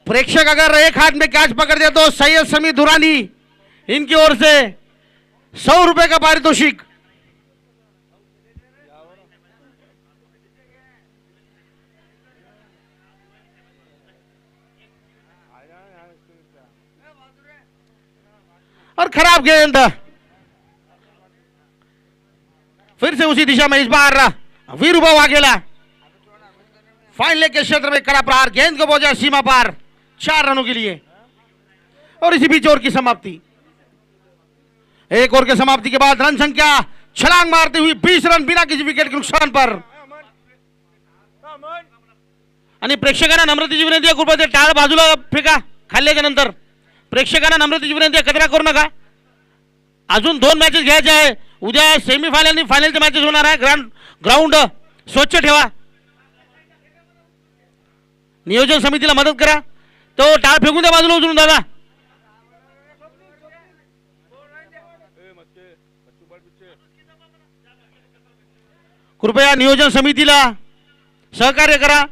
प्रेक्षक अगर एक हाथ में कैच पकड़ दिया तो सैयद समीर दुर्रानी, इनकी ओर से 100 रुपए का पारितोषिक। और खराब गेंद फिर से उसी दिशा में। इस बार वीरूबा वाघेला फाइन लेग के क्षेत्र में कड़ा प्रहार, गेंद को पहुंचा सीमा पार 4 रनों के लिए। और इसी बीच ओवर की समाप्ति। एक ओवर के समाप्ति के बाद रन संख्या छलांग मारती हुई 20 रन बिना किसी विकेट के नुकसान पर। आणि प्रेक्षकांना नम्रतेची विनंती आहे, कृपया ते टाळ बाजूला फेका खाल्ल्याच्या नंतर। प्रेक्षकांना नम्रतेची विनंती आहे, कचरा करू नका। अजून 2 मॅचेस घ्यायचे आहे। उद्या सेमीफायनल आणि फायनलचे मॅचेस होणार आहे। ग्राउंड स्वच्छ ठेवा। नियोजन समितीला मदत करा। तो टाळ फेकून द्या बाजूला उचलून दादा। कृपया नियोजन समितीला सहकार्य करा।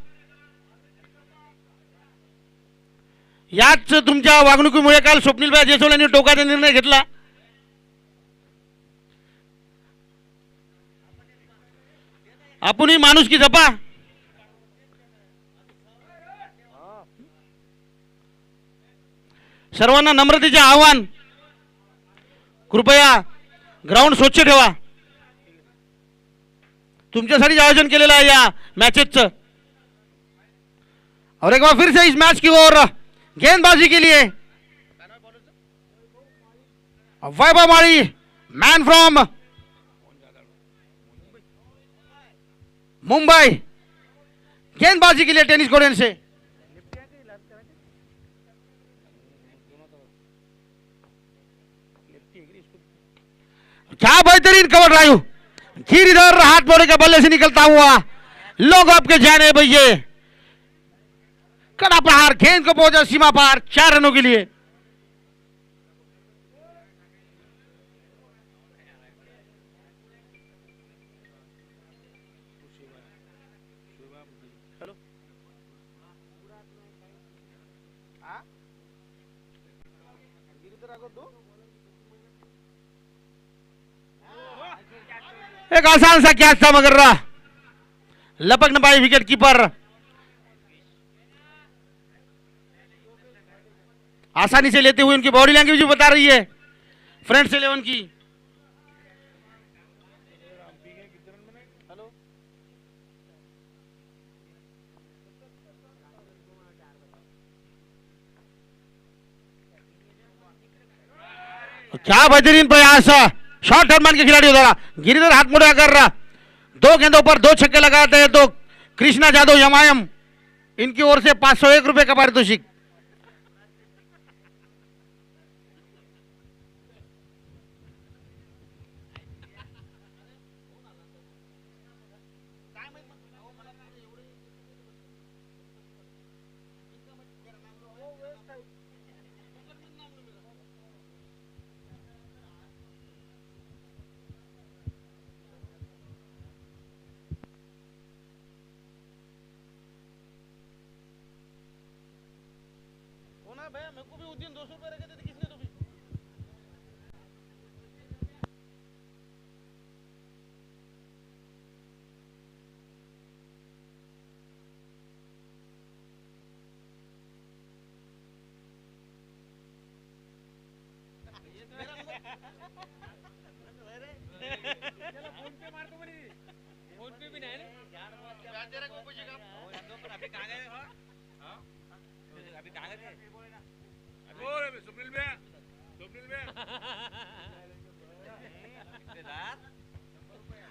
याच तुमच्या वागणुकीमुळे काल स्वप्नीलभाई जयस्वाल यांनी टोकाचा निर्णय घेतला। आपणही माणुसकी जपा। सर्वांना नम्रतेचे आवाहन, कृपया ग्राउंड स्वच्छ ठेवा। तुमच्यासाठी आयोजन केलेलं आहे या मैचेसचं। और एक बार फिर से इस मैच की ओर गेंदबाजी के लिए वैभव माड़ी मैन फ्रॉम मुंबई गेंदबाजी के लिए टेनिस कोर्ट से। क्या बेहतरीन कवर ड्राइव, गिरिधर हाथमोड़े के बल्ले से निकलता हुआ लोग आपके जाने भैया। कड़ा प्रहार, गेंद को पहुंचा सीमा पार 4 रनों के लिए। एक आसान सा कैच था मगर लपक न पाई विकेट कीपर। आसानी से लेते हुए उनकी बॉडी लैंग्वेज भी बता रही है फ्रेंड्स 11 की। क्या बेहतरीन प्रयास शॉर्ट टर्मन के खिलाड़ी द्वारा। गिरिधर हाथमोड़े अगर 2 गेंदों पर 2 छक्के लगाते हैं तो कृष्णा जादव यमायम, इनकी ओर से 501 रुपए का पारितोषिक।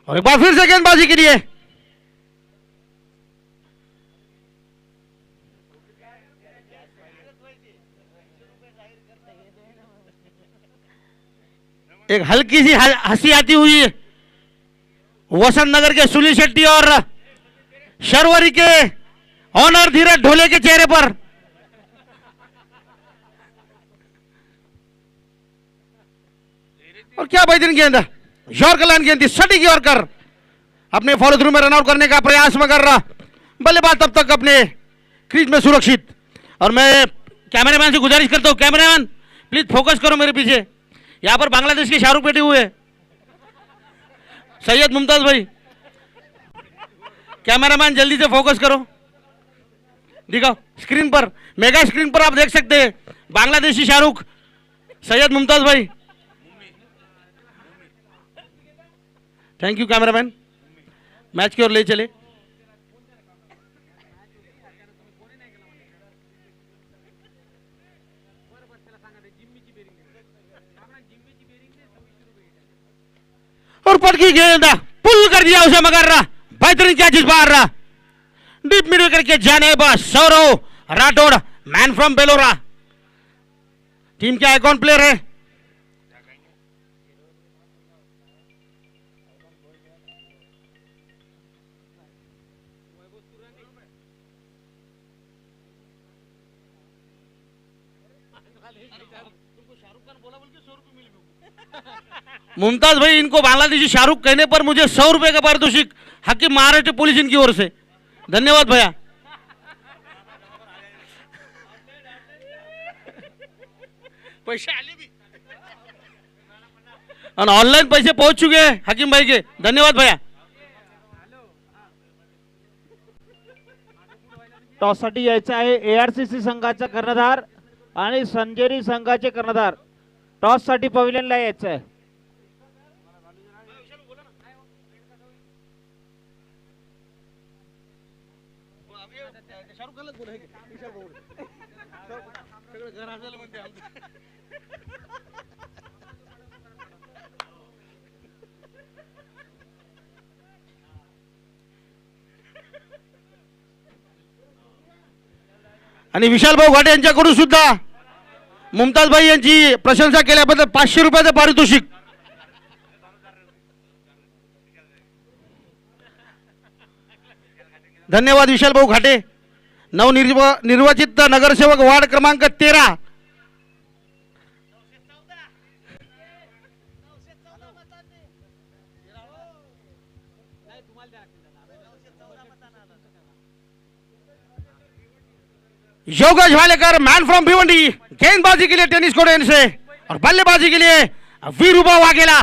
और एक बार फिर से गेंदबाजी के लिए एक हल्की सी हंसी आती हुई वसंत नगर के सुनील शेट्टी और शर्वरी के ऑनर धीरज ढोले के चेहरे पर। और क्या बेहतरीन गेंद, यॉर्कर लाइन गेंद थी, सटीक यॉर्कर, अपने फॉलो थ्रू में रन आउट करने का प्रयास मगर बल्लेबाज तब तक अपने क्रीज में सुरक्षित। और मैं कैमरामैन से गुजारिश करता हूं, कैमरामैन प्लीज फोकस करो मेरे पीछे, यहां पर बांग्लादेश के शाहरुख बैठे हुए, सैयद मुमताज भाई, कैमरामैन जल्दी से फोकस करो, दिखाओ स्क्रीन पर, मेगा स्क्रीन पर आप देख सकते हैं बांग्लादेशी शाहरुख, सैयद मुमताज भाई। थैंक यू कैमरामैन, मैच की ओर ले चले। और पटकी गेंद पुल कर दिया उसे मगर बेहतरीन कैच इस बार डीप मिड विकेट के जाने बस Saurav Rathod, man from Belora, team के आइकॉन प्लेयर है। मुमताज भाई, इनको बांग्लादेशी शाहरुख कहने पर मुझे 100 रुपए का पारितोषिक हकीम महाराष्ट्र पुलिस इनकी ओर से, धन्यवाद भैया। पैसे आले भी और ऑनलाइन पैसे पहुंच चुके हैं हकीम भाई के, धन्यवाद भैया। टॉससाठी यायचं आहे ARCC संघाचा कर्णधार आणि संजेरी संघाचे कर्णधार, टॉससाठी पवेलियनला यायचं आहे। आणि विशाल भाऊ घाटे यांच्याकडून सुद्धा मुमताज भाई यांची प्रशंसा केल्याबद्दल 500 रुपयाचं पारितोषिक। धन्यवाद विशाल भाऊ घाटे, नवनिर्वाचित नगरसेवक वार्ड क्रमांक 13। योगेश भालेकर, मैन फ्रॉम भिवंडी, गेंदबाजी के लिए टेनिस कोर्ट एंड से, और बल्लेबाजी के लिए वीरूबा वाघेला,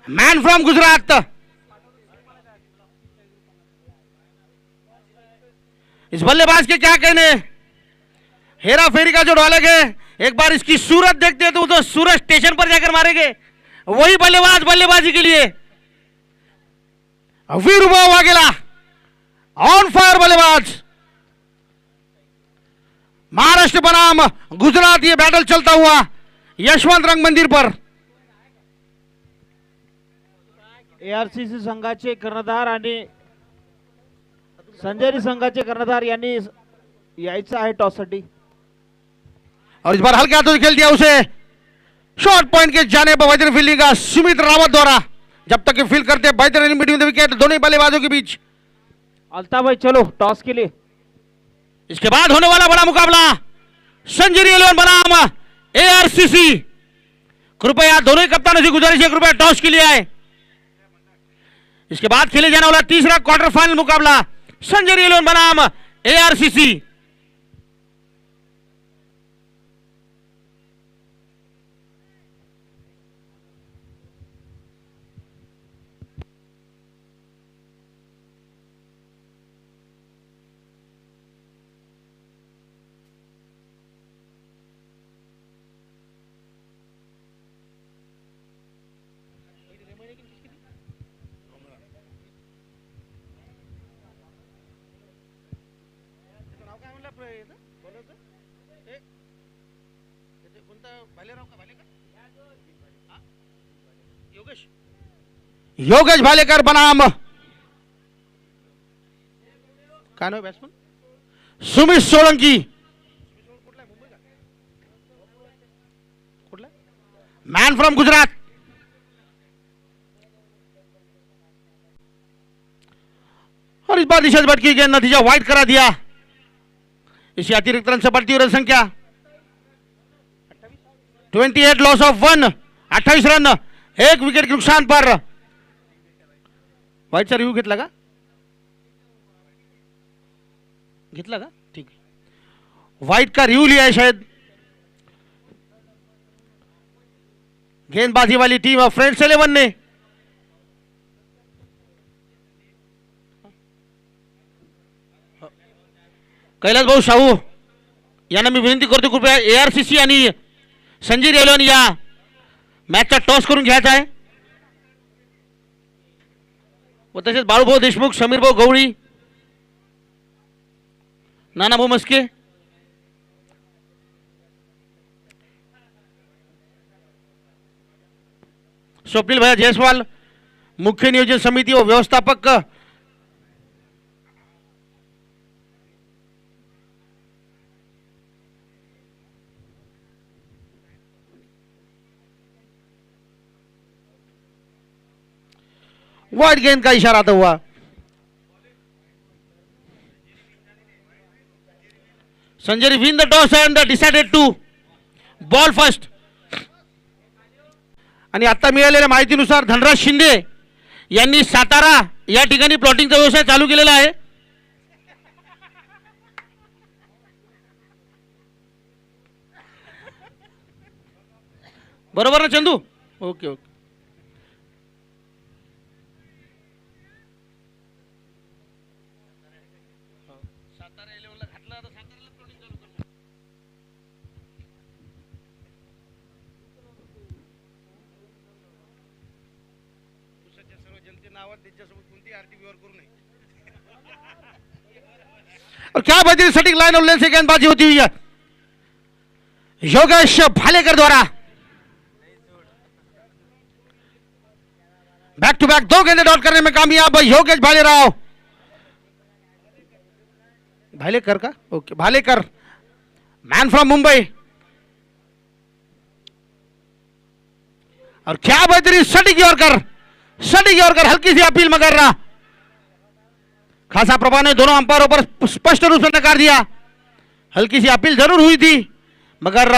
मैन फ्रॉम गुजरात। इस बल्लेबाज के क्या कहने, हेरा फेरी का जो डायलॉग है, एक बार इसकी सूरत देखते हैं तो सूरत स्टेशन पर जाकर मारेंगे, वही बल्लेबाज बल्लेबाजी के लिए वीरूबा वाघेला, ऑन फायर बल्लेबाज, महाराष्ट्र बनाम गुजरात, ये बैटल चलता हुआ यशवंत रंग मंदिर पर। ARCC संघाचे कर्णधार आणि संजेरी संघाचे कर्णधार यांनी यायचं आहे टॉससाठी। और इस बार हल्के हाथों से खेल दिया उसे, शॉर्ट पॉइंट के जाने पर बेहतरीन फील्डिंग का सुमित रावत द्वारा, जब तक फील्ड करते बेहतरीन बिटवीन द विकेट दोनों बल्लेबाजों के बीच। अल्ताफ भाई चलो टॉस के लिए। इसके बाद होने वाला बड़ा मुकाबला संजीरी 11 बनाम ARCC, कृपया दोनों ही कप्तानों से गुजारिश है कृपया टॉस के लिए आए। इसके बाद खेले जाने वाला तीसरा क्वार्टर फाइनल मुकाबला संजीरी 11 बनाम ARCC। योगेश भालेकर बनाम काय नाव batsman Sumit Solanki man from Gujarat और इस बार निशाद भट्ट की गेंद नतीजा वाइड करा दिया। इसी अतिरिक्त रन से बढ़ती हुई रन संख्या 28 लॉस ऑफ 1 28 रन एक विकेट के नुकसान पर वाईटचा रिव्ह्यू घेतला का ठीक है वाइट का रिव्यू लिया है शायद। गेंदबाजी वाली टीम ऑफ फ्रेंड्स 11 ने कैलास भाऊ शाहू यांना मी विनंती करतो कृपया ARCC आणि संजीव रेलवानी या मॅचचा टॉस करून घ्यायचा आहे व तसेच बाळूभाऊ देशमुख समीरभाऊ गवळी नानाभाऊ मस्के स्वप्नील भैया जायसवाल मुख्य नियोजन समिति व व्यवस्थापक वाइड गेंद का इशारा आता हुआ Sanjay win the toss and decided to bowl first आणि आता मिळालेल्या माहितीनुसार धनराज शिंदे यांनी सातारा या ठिकाणी प्लॉटिंगचा व्यवसाय चालू केलेला आहे। बरोबर ना चंदू ओके ओके और क्या बेहतरीन सटीक लाइन और लेन से गेंदबाजी होती हुई है योगेश भालेकर द्वारा बैक टू बैक 2 गेंदे डॉट करने में कामयाब योगेश भालेकर का okay Bhalekar man from Mumbai और क्या बेहतरीन सटीक यॉर्कर हल्की सी अपील मगर रहा खासा प्रभाव ने दोनों अंपायरों पर स्पष्ट रूप से नकार दिया। हल्की सी अपील जरूर हुई थी मगर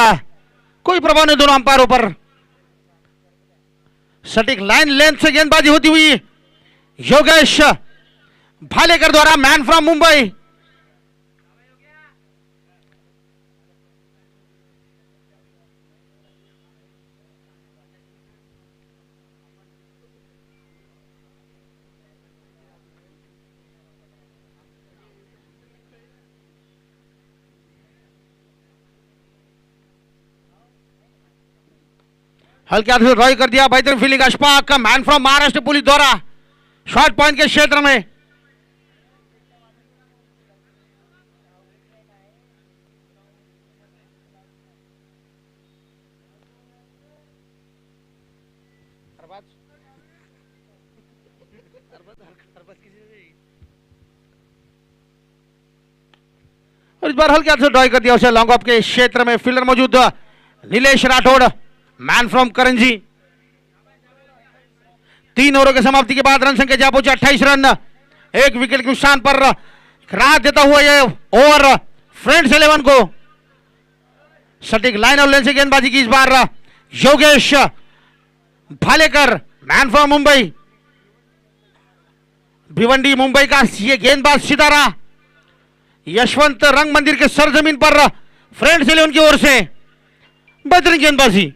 कोई प्रभाव नहीं दोनों अंपायरों पर सटीक लाइन लेंथ से गेंदबाजी होती हुई योगेश भालेकर द्वारा मैन फ्रॉम मुंबई हल्के हाथ से ड्राइव कर दिया बेहतरीन फील्डिंग अशफाक का मैन फ्रॉम महाराष्ट्र पुलिस द्वारा शॉर्ट पॉइंट के क्षेत्र में और इस बार हल्के हाथ से ड्राइव कर दिया उसे लॉन्ग ऑफ के क्षेत्र में फील्डर मौजूद नीलेश राठौड़ मैन फ्रॉम करंजी 3 ओवरों की समाप्ति के बाद रन संख्या जा पहुंचे 28 रन एक विकेट के नुकसान पर राहत देता हुआ यह ओवर फ्रेंड्स 11 को सटीक लाइन और लेन से गेंदबाजी की इस बार योगेश भालेकर मैन फ्रॉम मुंबई भिवंडी मुंबई का ये गेंदबाज सितारा यशवंत रंग मंदिर के सरजमीन पर फ्रेंड्स 11 की ओर से बेहतरीन गेंदबाजी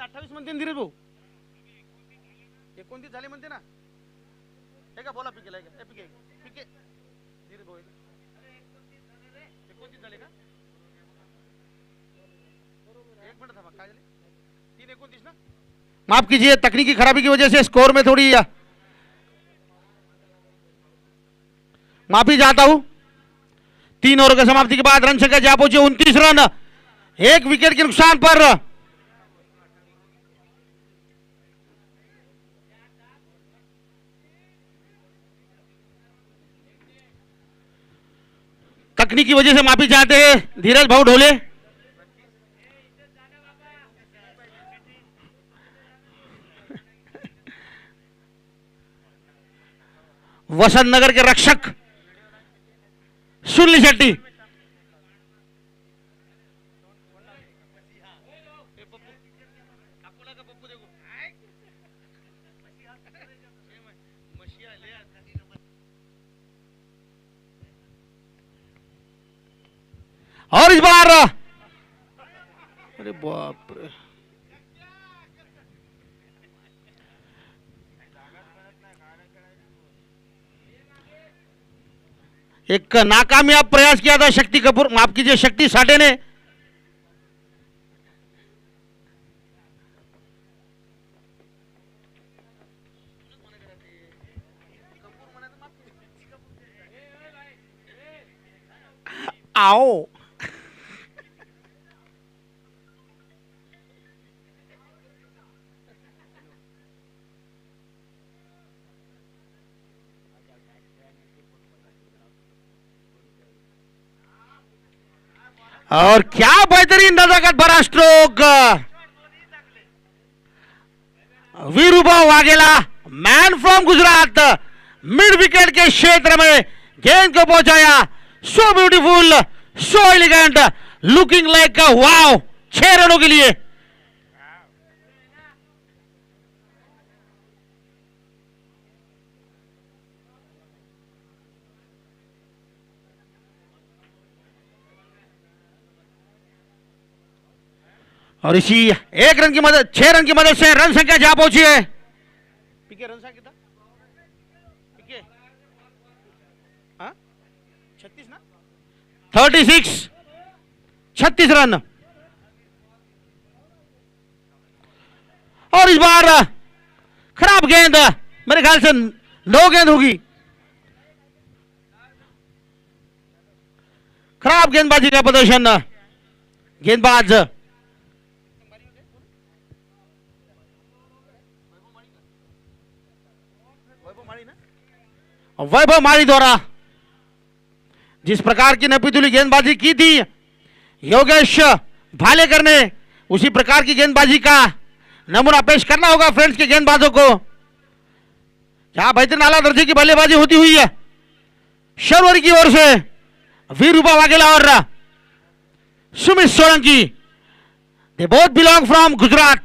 3:28 म्हणते धीरज भाऊ 29 झाले म्हणते ना हे का बोला पिकेला हे पिके पिके धीरज भाऊ 29 झाले का 1 मिनिट थांबा काय झाले 3:29 ना माफ कीजिए, तकनीकी खराबी की वजह से स्कोर में थोड़ी माफी चाहता हूं। 3 ओवर की समाप्ति के बाद रन संख्या जा पहुंचे 29 रन, 1 विकेट के नुकसान पर। तकनीकी वजह से माफी चाहते हैं धीरज भाऊ ढोले। वसंत नगर के रक्षक सुनील शेट्टी। और इस बार अरे बाप रे, एक नाकामयाब प्रयास किया था शक्ति कपूर, माफ कीजिए शक्ति साठे ने। आओ और क्या बेहतरीन नजाकत भरा stroke, Virubha Vaghela man from Gujarat mid wicket के क्षेत्र में गेंद को पहुंचाया। So beautiful, so elegant, looking like wow, 6 रनों के लिए। और इसी 1 रन की मदद, 6 रन की मदद से रन संख्या जा पहुंची है। पीके रन संख्या कितना? पीके 36 ना, 36 रन। और इस बार खराब गेंद, मेरे ख्याल से नो गेंद होगी। खराब गेंदबाजी का प्रदर्शन, गेंदबाज वैभव माली द्वारा जिस प्रकार की नपीतुली गेंदबाजी की थी योगेश भालेकर ने, उसी प्रकार की गेंदबाजी का नमूना पेश करना होगा फ्रेंड्स के गेंदबाजों को। जहां बेहतरीन आला दर्जे की बल्लेबाजी होती हुई है शर्वरी की ओर से वीरूबा वाघेला और Sumit Solanki, they both belong from Gujarat.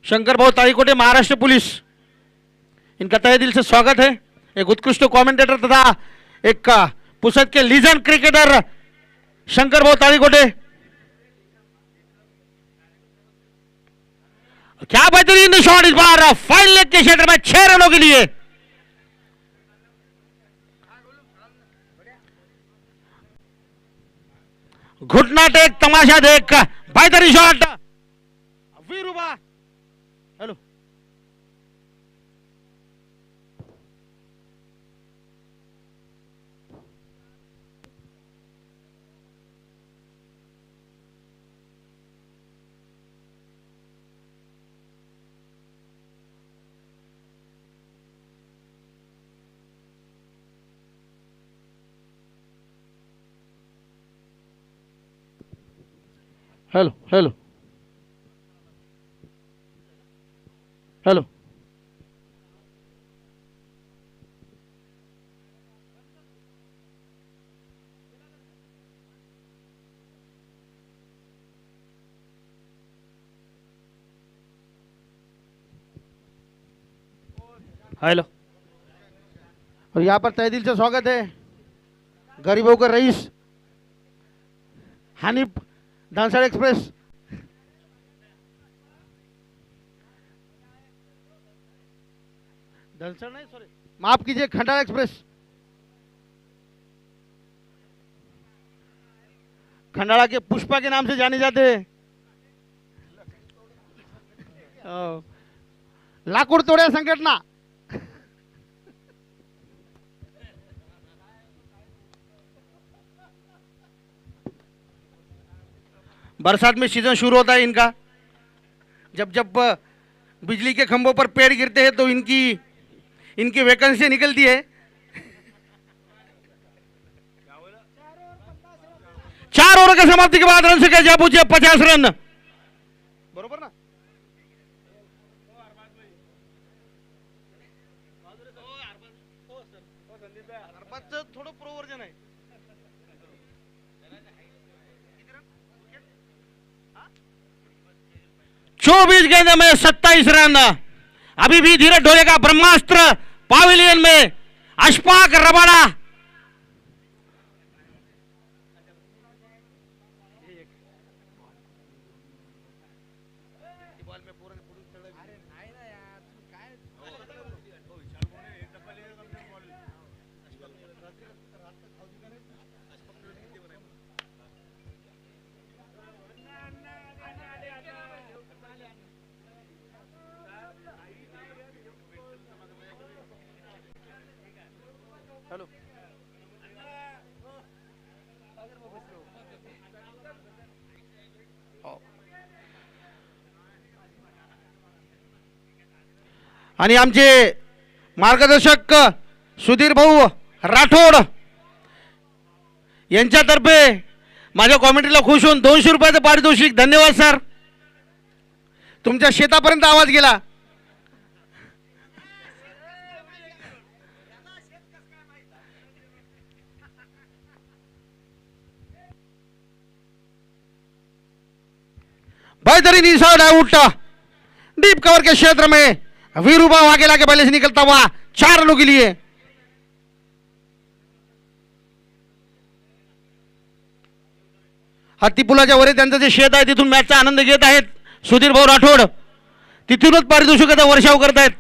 Shankar भाऊ ताईकोटे, महाराष्ट्र पुलिस, इनका तहे दिल से स्वागत है। एक उत्कृष्ट कमेंटेटर तथा एक पुसद के लीजेंड क्रिकेटर शंकर भाऊ ताईकोटे। क्या बेहतरीन शॉट इस बार फाइन लेग के क्षेत्र में 6 रनों के लिए। घुटना टेक, तमाशा देख, बेहतरीन shot Virubha. Hello, hello, hello, hello. Hello, और यहां पर तहे दिल से स्वागत है गरीबों का रईस हानिफ धानसड़ एक्सप्रेस, धनसड़ नहीं, सॉरी माफ कीजिए, खंडाला एक्सप्रेस, खंडाला के पुष्पा के नाम से जाने जाते हैं। लाकूड तोड्या संघटना। बरसात में सीजन शुरू होता है इनका। जब जब बिजली के खंभों पर पेड़ गिरते हैं तो इनकी वैकेंसी निकलती है। 4 ओवर के समाप्ति के बाद रन संख्या जा पहुंचे 50 रन। बरोबर ना? थोडं प्रोवर्जन आहे। 24 गेंद में 27 रन। अभी भी धीरज ढोले का ब्रह्मास्त्र पावेलियन में अशफाक रबाड़ा। आणि आमचे मार्गदर्शक सुधीर भाऊ राठोड यांच्यातर्फे माझ्या कॉमेंट्रीला खुश होऊन 200 रुपयाचं पारितोषिक। धन्यवाद सर, तुमच्या शेतापर्यंत आवाज गेला। बेहतरीन इनसाइड आउट डीप कवर के क्षेत्र में वीरूबा वाघेला के पहले से निकलता हुआ 4 रनों के लिए। हत्तीपुलाच्या वर त्यांचं जे शेत आहे तिथून मॅचचा आनंद घेत आहेत सुधीर भाऊ राठोड। तिथूनच पारितोषिकाचा वर्षाव करत आहेत।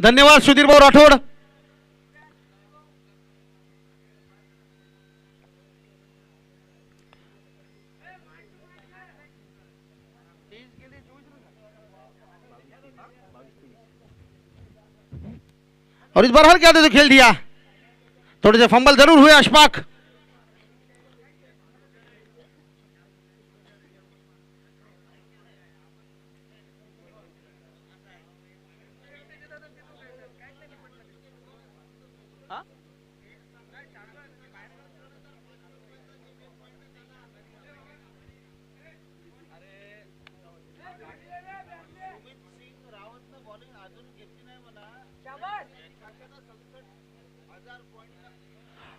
धन्यवाद सुधीर भाऊ राठोड। और इस बार हर क्या तो खेल दिया। थोड़े से फंबल जरूर हुए अशफाक।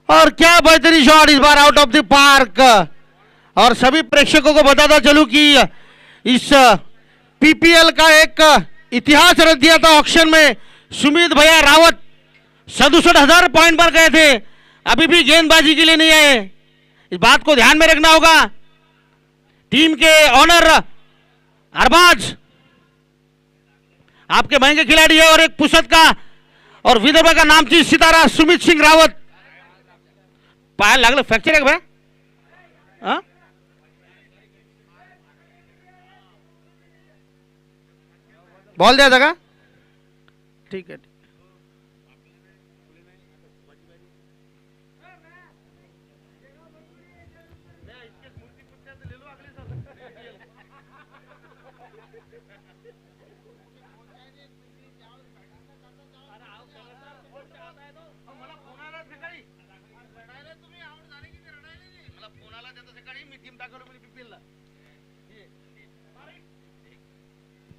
और क्या बेहतरीन shot is bar out of the park. और सभी प्रेक्षकों को बताता चलूं कि इस पीपीएल का एक इतिहास रच दिया था ऑक्शन में। सुमित भैया रावत 67,000 पॉइंट पर गए थे, अभी भी गेंदबाजी के लिए नहीं आए। इस बात को ध्यान में रखना होगा। टीम के ऑनर अरबाज आपके महंगे खिलाड़ी है और एक पुसद का और विदर्भ का नामचीन सितारा सुमित सिंह रावत। पाय लागलं, फ्रॅक्चर आहे का भाई? हाँ? बॉल द्यायचा का? ठीक आहे।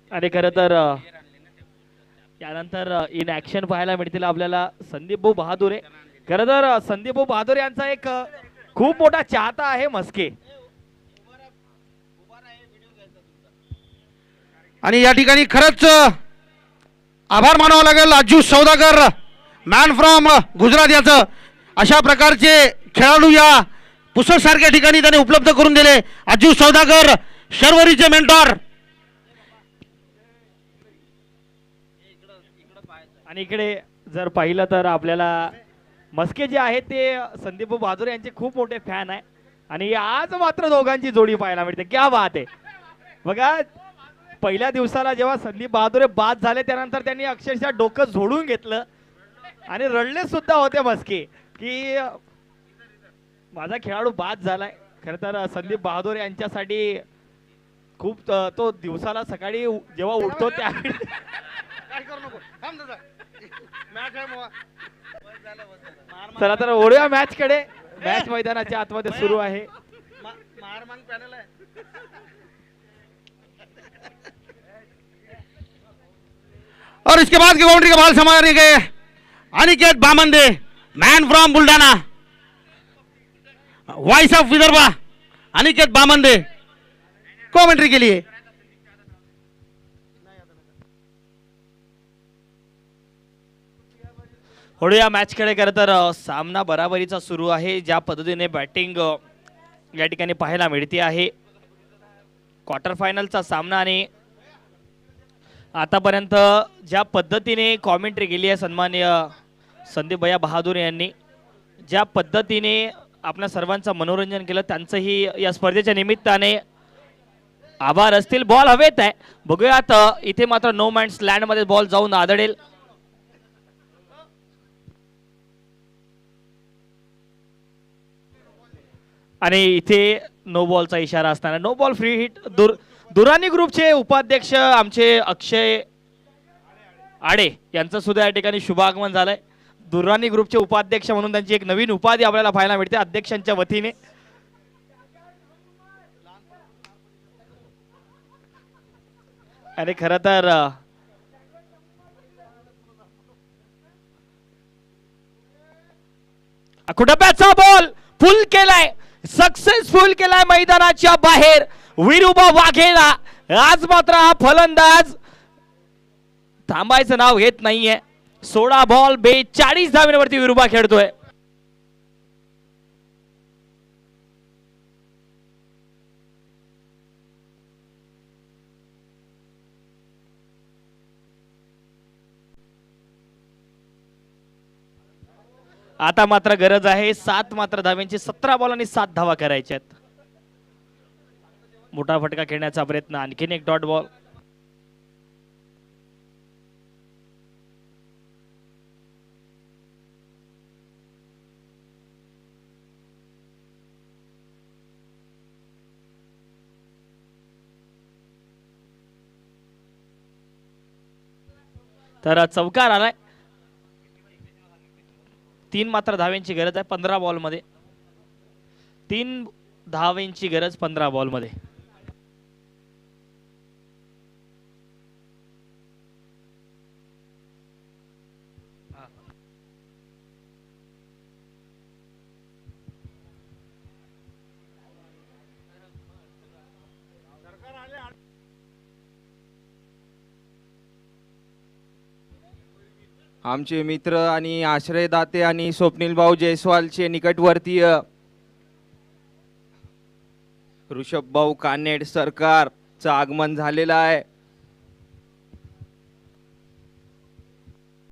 आणि खरं तर यानंतर इन ॲक्शन पाहायला मिळतील आपल्याला संदीप भाऊ बहादुरे। खरं तर संदीप भाऊ बहादुरे यांचा एक खूप मोठा चाहता आहे मस्के। आणि या ठिकाणी खरंच आभार मानावा लागेल अज्जू सौदागर, मॅन फ्रॉम गुजरात याचं। अशा प्रकारचे खेळाडू या पुसद सारख्या ठिकाणी त्याने उपलब्ध करून दिले। अज्जू सौदागर शर्वरीचे मेंटॉर। आणि इकडे जर पाहिलं तर आपल्याला मस्के जे आहेत ते संदीप बहादूर यांचे खूप मोठे फॅन आहे आणि आज मात्र दोघांची जोडी पाहायला मिळते. क्या बात आहे. बघा पहिल्या दिवसाला जेव्हा संदीप बहादूर बाद झाले त्यानंतर त्यांनी अक्षरशः डोकं झोडून घेतलं आणि रडले सुद्धा होते मस्के की माझा खेळाडू बाद झालाय. खरं तर संदीप बहादूर यांच्यासाठी खूप तो दिवसाला सकाळी जेव्हा उठतो त्या काय करू नको, थांब जरा. मॅच आहे बुवा. चला तर ओढूया मॅच कडे. मॅच मैदानाच्या आतमध्ये सुरू आहे. मार मांग पॅनल आहे. और इसके बाद की बाउंड्री का बॉल संभालने गए Aniket Bamande, man from Buldhana, voice of Vidarbha, Aniket Bamande commentary के लिए. होळूया मॅच कडे. खरं तर सामना बराबरीचा सुरू आहे. ज्या पद्धतीने बॅटिंग या ठिकाणी पाहायला मिळते आहे. क्वार्टर फायनलचा सामना आणि आतापर्यंत ज्या पद्धतीने कॉमेंट्री केली आहे सन्माननीय संदीप भैया बहादूर यांनी, ज्या पद्धतीने आपल्या सर्वांचं मनोरंजन केलं त्यांचंही या स्पर्धेच्या निमित्ताने आभार असतील. बॉल हवेत आहे. बघूयात इथे मात्र नो मॅन्स लँडमध्ये बॉल जाऊन आदळेल. आणि इथे नो बॉलचा इशारा असताना no ball free hit. Durrani ग्रुपचे उपाध्यक्ष आमचे अक्षय आडे यांचं सुद्धा या ठिकाणी शुभागमन झालंय. दुरानी ग्रुपचे उपाध्यक्ष म्हणून त्यांची एक नवीन उपाधी आपल्याला पाहायला मिळते अध्यक्षांच्या वतीने. आणि खरं तर कुठप्याचा बॉल फुल केलाय, सक्सेसफुल केलाय मैदानाच्या बाहेर विरुबा वाघेला. आज मात्र हा फलंदाज थांबायचं नाव घेत नाहीये. 16 बॉल 42 धावांवरती विरुबा खेळतोय. आता मात्र गरज आहे 7 मात्र धाव्यांची. 17 बॉल आणि 7 धावा करायच्यात. मोठा फटका खेळण्याचा प्रयत्न. आणखीन एक डॉट बॉल. तर चौकार आलाय. 3 मात्र धाव्यांची गरज आहे 15 बॉल मध्ये. 3 धाव्यांची गरज 15 बॉल मध्ये. आमचे मित्र आणि आश्रयदाते आणि स्वप्नील भाऊ जयस्वालचे निकटवर्तीय ऋषभ भाऊ कानेड सरकारचं आगमन झालेलं आहे.